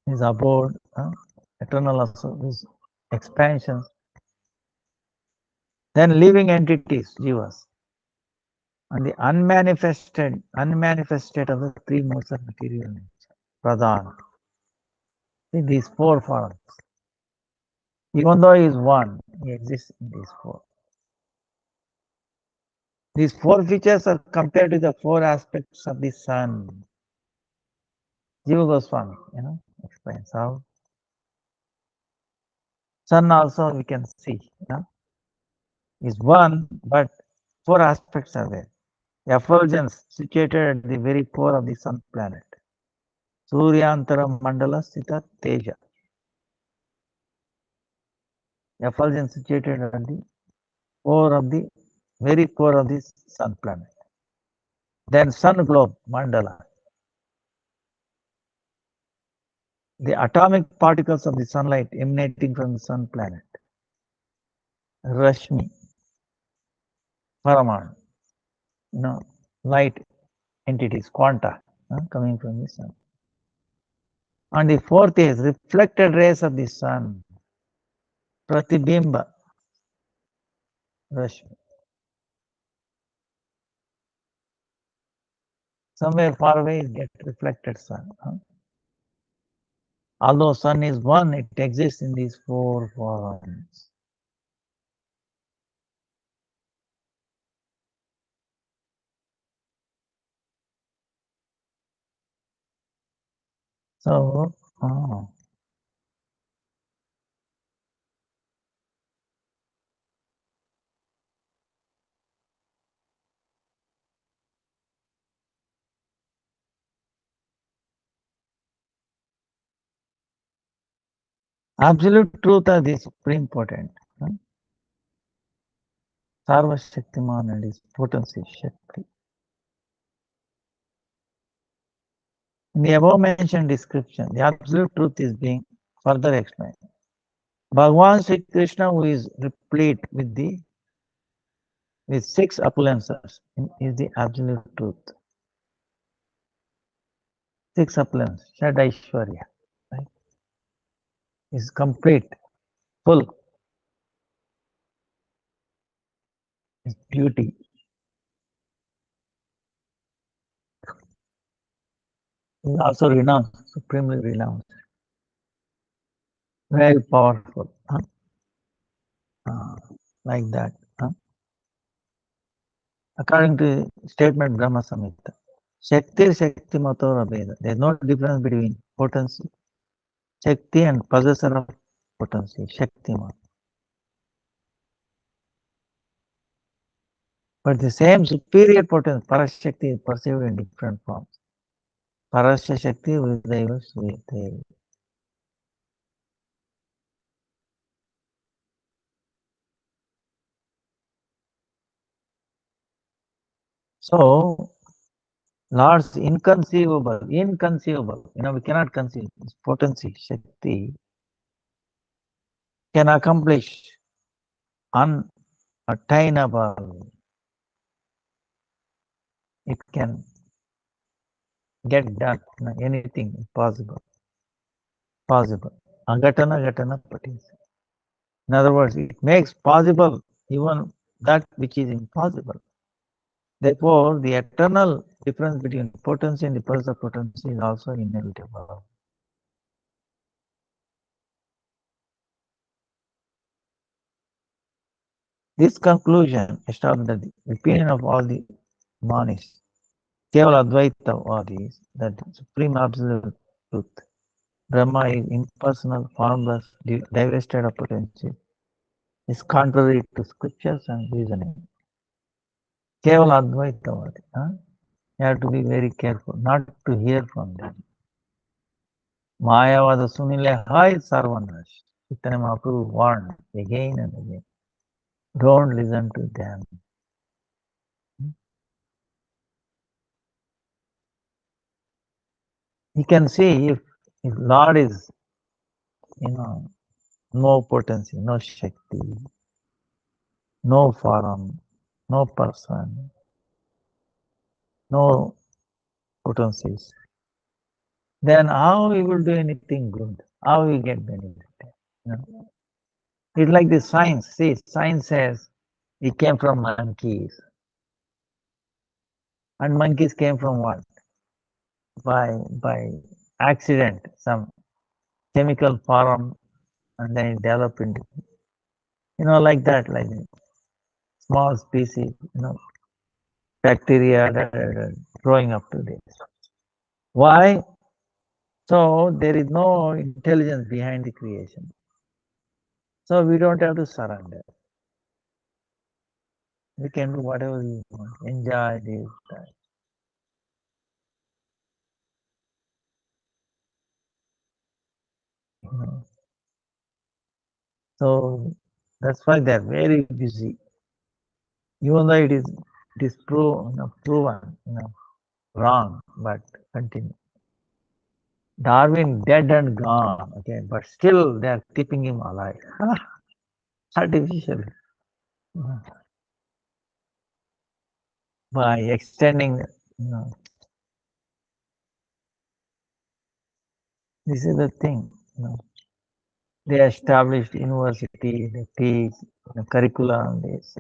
his abode, eternal associate, his expansions. Then living entities, jivas, and the unmanifested of the three modes of material nature, pradhan. See, these four forms. Even though he is one, he exists in these four. These four features are compared to the four aspects of the sun. Jiva Goswami, explains how. Sun also we can see, is one, but four aspects are there. Effulgence situated at the very core of the sun planet. Suryantara Mandala Sthita Teja. Effulgence situated at the core of the very core of the sun planet. Then sun globe, Mandala. The atomic particles of the sunlight emanating from the sun planet. Rashmi, Paraman, light entities, quanta, coming from the sun. And the fourth is reflected rays of the sun, Pratibimba, Rashmi. Somewhere far away it gets reflected sun. Although sun is one, it exists in these four forms. So, absolute truth are the supreme potent. Sarva Shaktiman and his potency, Shakti. In the above mentioned description, the absolute truth is being further explained. Bhagavan Sri Krishna, who is replete with six opulences, is the absolute truth. Six opulences, Shad Aishwarya, right? Is complete, full, is beauty. Is also renounced, supremely renounced. Very powerful. Like that. According to statement Brahma Samhita, Shakti Shakti Matora Veda. There is no difference between potency, Shakti, and possessor of potency, Shaktiman. But the same superior potency, Parashakti, is perceived in different forms. Parasya Shakti Vidaiva Suyate. So, Lord's inconceivable, we cannot conceive. His potency, Shakti, can accomplish unattainable. It can get done. Anything possible. Possible. Agatana gatana patis. In other words, it makes possible even that which is impossible. Therefore, the eternal difference between potency and the pulse of potency is also inevitable. This conclusion established that the opinion of all the Manis, Kevala Advaitavadis, that supreme absolute truth, Brahma is impersonal, formless, divested of potency, is contrary to scriptures and reasoning. Kevala Advaitavadi. You have to be very careful not to hear from them. Mayavada Sunile Hai Sarvanash. Chaitanya Mahaprabhu warned again and again. Don't listen to them. You can see if Lord is, no potency, no Shakti, no form, no person, no potencies, then how we will do anything good? How we get benefit? It's like the science. See, science says it came from monkeys. And monkeys came from what? By accident, some chemical form, and then it developed into, like that, like small species, bacteria that are growing up to this. Why? So there is no intelligence behind the creation. So we don't have to surrender. We can do whatever we want. Enjoy this. So that's why they're very busy. Even though it is proven, wrong, but continue. Darwin dead and gone, okay, but still they are keeping him alive. Artificially. By extending, this is the thing. They established university, they teach curriculum, this.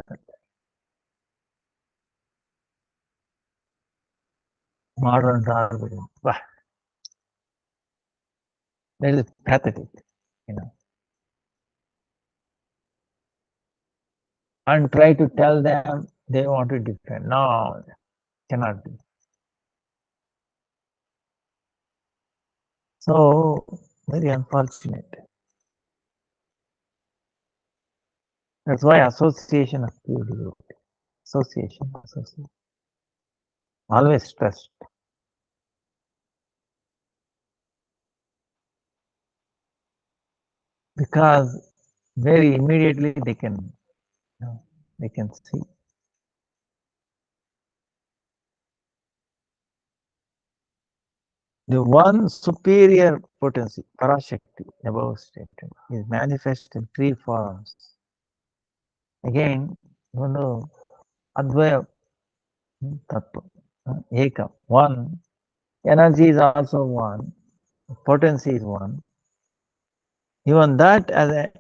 Modern Darwinism. That is pathetic, And try to tell them they want to defend. No, cannot be. So, very unfortunate. That's why association of pure devotee. Association. Always stressed. Because very immediately they can see. The one superior potency, Parashakti, above stated, is manifest in three forms. Again, Advaya Tattva, Ekam, one. Energy is also one. Potency is one. Even that as a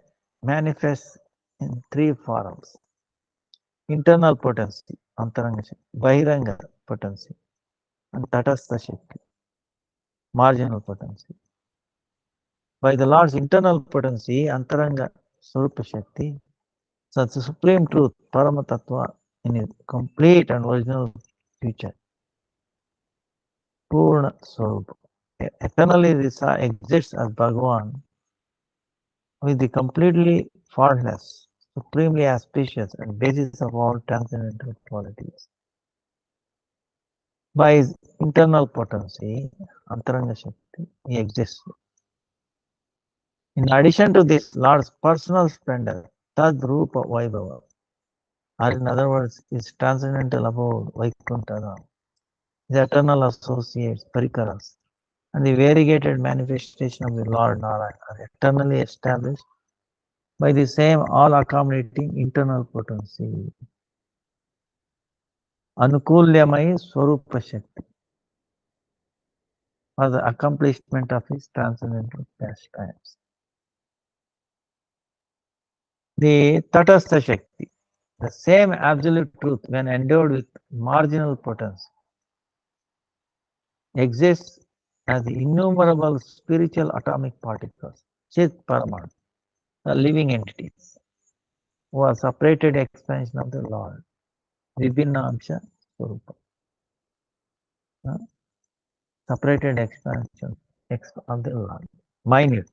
manifests in three forms. Internal potency, Antaranga Shakti, Bahiranga potency, and Tatastha Shakti, marginal potency. By the Lord's internal potency, Antaranga Swarupa Shakti, such a supreme truth, Parama Tattva, in its complete and original future. Purna Swarupa. Eternally exists as Bhagavan with the completely faultless, supremely auspicious, and basis of all transcendental qualities. By his internal potency, Antaranga Shakti, he exists. In addition to this, Lord's personal splendor, Tad Rupa Vaibhava, or in other words, his transcendental abode, Vaikuntha, his eternal associates, Parikaras, and the variegated manifestation of the Lord Narayana are eternally established by the same all-accommodating internal potency. Anukulyamai Swarupa Shakti for the accomplishment of his transcendental pastimes. The Tatastha Shakti, the same absolute truth when endowed with marginal potency, exists as the innumerable spiritual atomic particles, Chit Paraman, the living entities, who are separated expansion of the Lord, Vibhinna Amsha Swarupa. Separated expansion of the Lord, minute.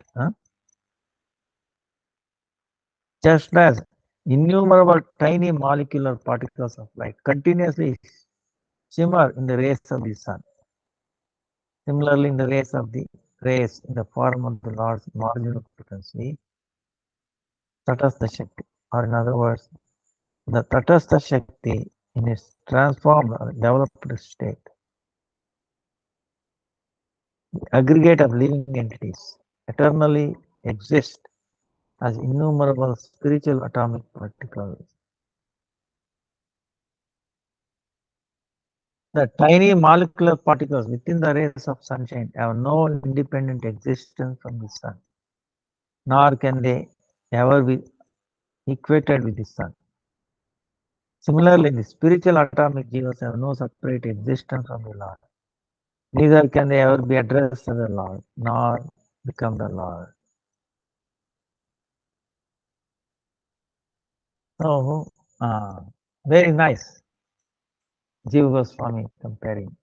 Just as innumerable tiny molecular particles of light continuously shimmer in the rays of the sun. Similarly, in the rays in the form of the Lord's marginal potency, Tatastha Shakti, or in other words, the Tatastha Shakti in its transformed or developed state, the aggregate of living entities, eternally exist as innumerable spiritual atomic particles. The tiny molecular particles within the rays of sunshine have no independent existence from the sun, nor can they ever be equated with the sun. Similarly, the spiritual atomic jivas have no separate existence from the Lord. Neither can they ever be addressed as the Lord, nor become the Lord. So, very nice. Jiva Goswami comparing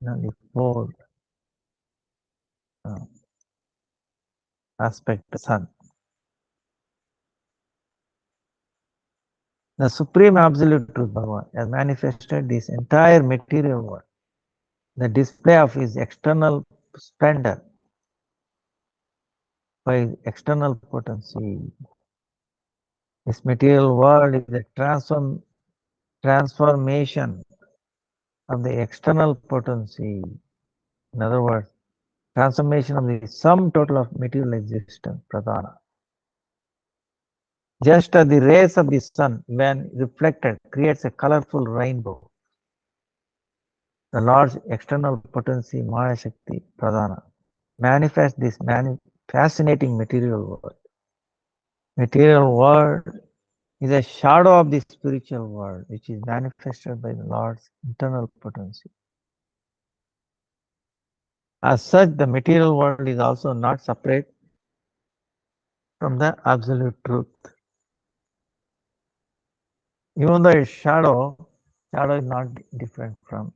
the four aspect of the sun. The Supreme Absolute Truth, Bhagavan, has manifested this entire material world. The display of his external splendor by his external potency. This material world is a transformation of the external potency. In other words, transformation of the sum total of material existence, pradhana. Just as the rays of the sun, when reflected, creates a colorful rainbow, the Lord's external potency, Maya Shakti, pradhana, manifests this fascinating material world. Material world is a shadow of the spiritual world, which is manifested by the Lord's internal potency. As such, the material world is also not separate from the absolute truth. Even though it's shadow is not different from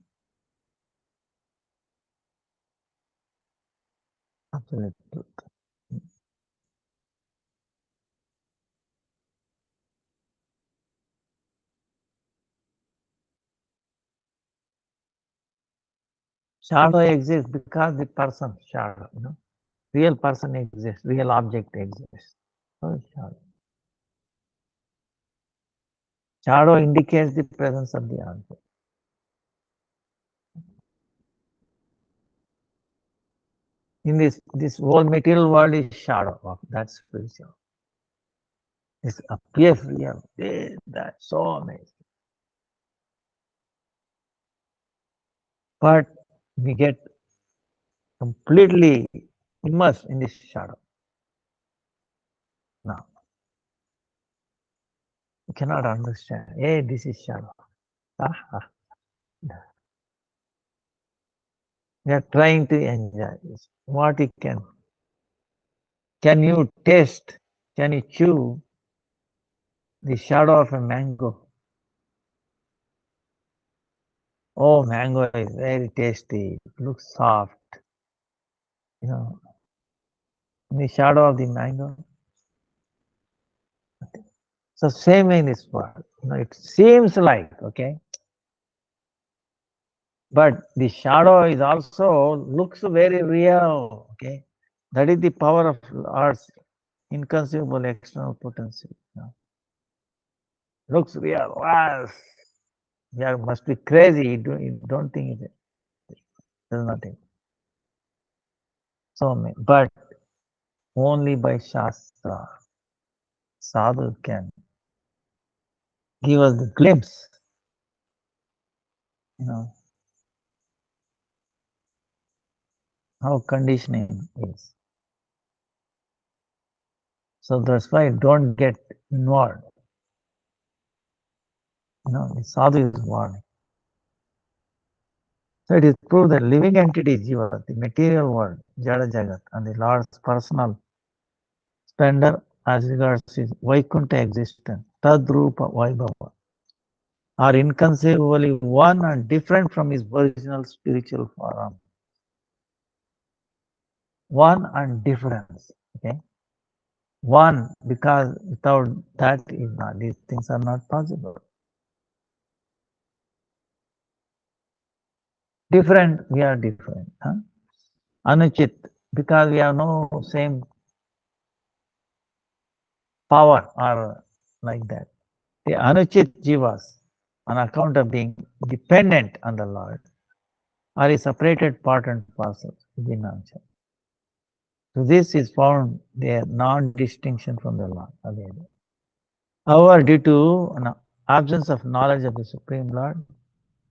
absolute truth. Shadow exists because the person shadow, real person exists, real object exists. So shadow. Shadow indicates the presence of the object. In this whole material world is shadow of that spiritual. It appears real. That's so amazing. But we get completely immersed in this shadow. Now, you cannot understand. Hey, this is shadow. We are trying to enjoy this. What you can. Can you taste? Can you chew the shadow of a mango? Oh, mango is very tasty. It looks soft. The shadow of the mango. So same in this world. It seems like, okay, but the shadow is also looks very real, okay. That is the power of Lord's inconceivable external potency. Looks real. Wow. You must be crazy. You don't think it. There's nothing. So, but only by Shastra. sadhu can give us the glimpse, you know, how conditioning is. So that's why don't get involved. The sadhu is warning. So it is proved that living entity Jiva, the material world, Jada Jagat, and the Lord's personal splendor as regards his Vaikuntha existence, Tadrupa Vaibhava, are inconceivably one and different from his original spiritual form. One and difference. Okay? One, because without that is not, these things are not possible. Different, we are different. Huh? Anuchit, because we have no same power or like that. The Anuchit Jivas, on account of being dependent on the Lord, are a separated part and parcel within nature. So this is found their non-distinction from the Lord. However, due to an absence of knowledge of the Supreme Lord,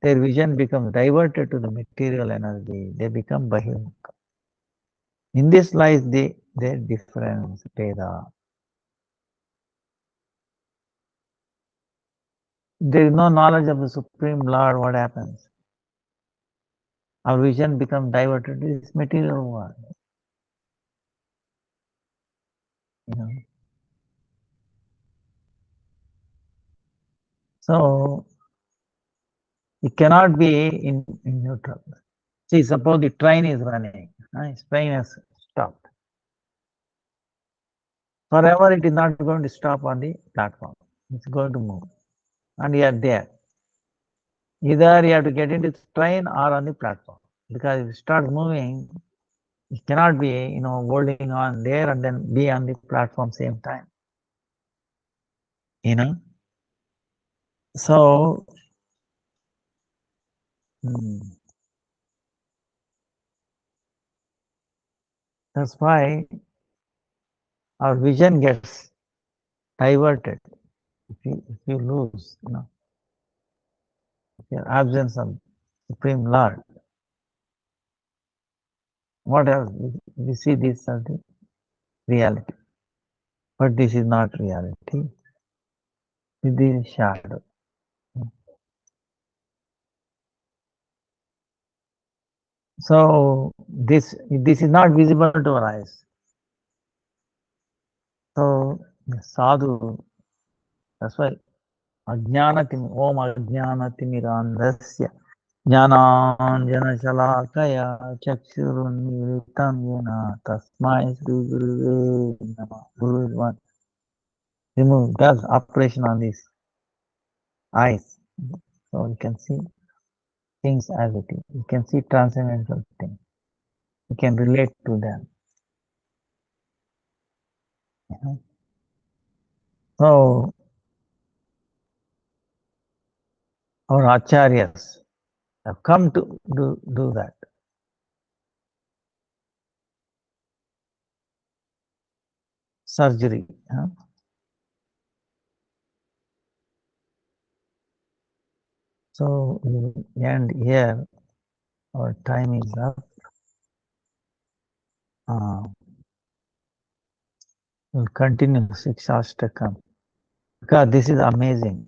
their vision becomes diverted to the material energy. They become Bahimukha. In this lies their difference, Veda. There is no knowledge of the Supreme Lord, what happens? Our vision becomes diverted to this material world. So it cannot be in neutral. See, suppose the train is running, train has stopped. Forever it is not going to stop on the platform. It's going to move. And you are there. Either you have to get into the train or on the platform. Because if it starts moving, it cannot be, holding on there and then be on the platform same time. So, that's why our vision gets diverted. If you lose, your absence of Supreme Lord, what else? We see this as the reality. But this is not reality. This is shadow. So this is not visible to our eyes. So sadhu, that's why ajnanatim om ajnanatimirandasya jnananjanashalakaya chakshurunmilitam yena tasmai Sri Guruve Namah. Guru is one. Remove, does operation on these eyes. So you can see things as it is. You can see transcendental things. You can relate to them. So our acharyas have come to do that. Surgery. So we end here. Our time is up. We'll continue Sikshastakam. Because this is amazing.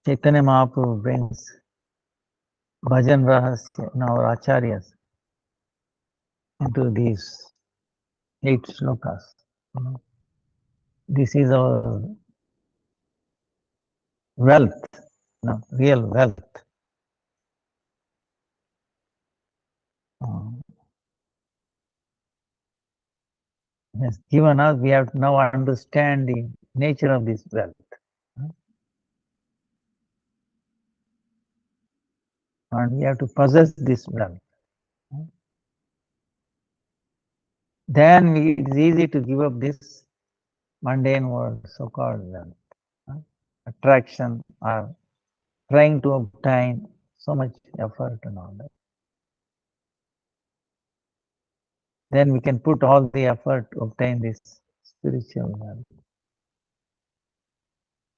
Chaitanya Mahaprabhu brings Bhajan Rahasya in our acharyas into these 8 slokas. This is our wealth, real wealth. Has given us, we have to now understand the nature of this wealth. And we have to possess this wealth. Then it is easy to give up this mundane world, so-called wealth. Attraction or trying to obtain so much effort and all that. Then we can put all the effort to obtain this spiritual wealth.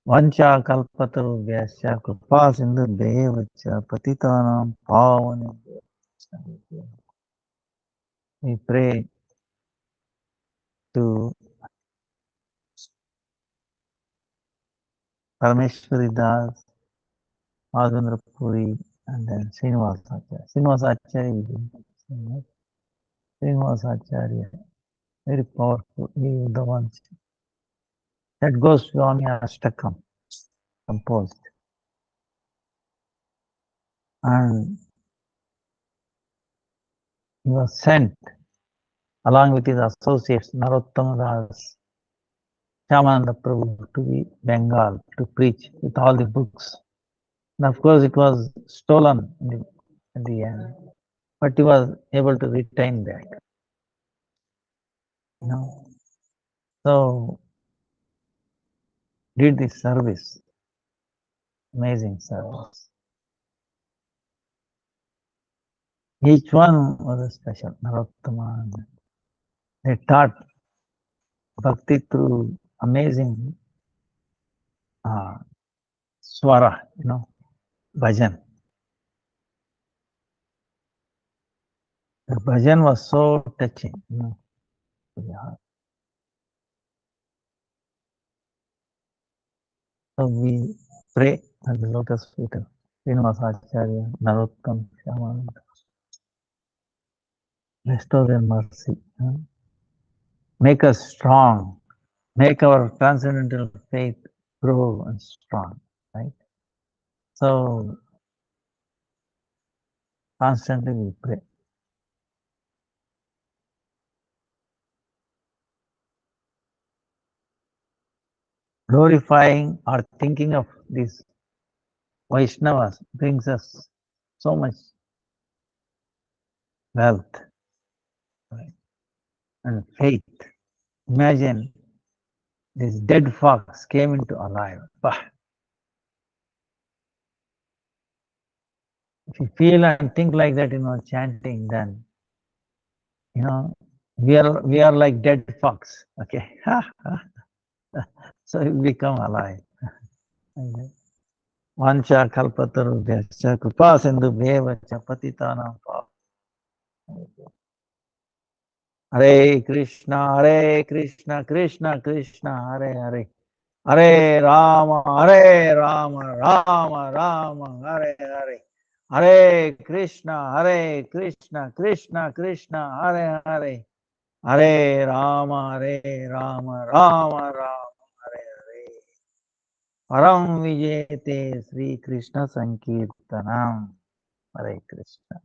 Vancha kalpatarubhyascha kripa sindhu devacha patitanam pavanebhyo. We pray to Parameshwari Das, Madhavendra Puri, and then Srinivasacharya. Srinivasacharya, very powerful. He is the one that goes Swami Ashtakam composed. And he was sent along with his associates Narottama Das, Shyamananda Prabhu to the Bengal to preach with all the books. And of course it was stolen in the end, but he was able to retain that. So did this service, amazing service. Each one was a special. Narottama, they taught bhakti through amazing swara, bhajan. The bhajan was so touching, to the heart. So we pray at the lotus feet of Srinivasacharya, Narottam, Shyamananda. Restore their mercy. Make us strong. Make our transcendental faith grow and strong. Right? So constantly we pray. Glorifying or thinking of these Vaishnavas brings us so much wealth, right? And faith. Imagine this dead fox came into alive. If you feel and think like that, chanting, then we are like dead fox. Okay. So you become alive. Vancha kalpatarubhyascha kripa sindhubhyeva cha patitanam pavanebhyo. Hare Krishna, Krishna Krishna, Hare Hare. Hare Rama, Rama Rama, Hare Hare. Hare Krishna, Krishna Krishna, Hare Hare. Hare Rama, Rama Rama, Hare Hare. Param Vijayate Sri Krishna Sankirtanam. Hare Krishna.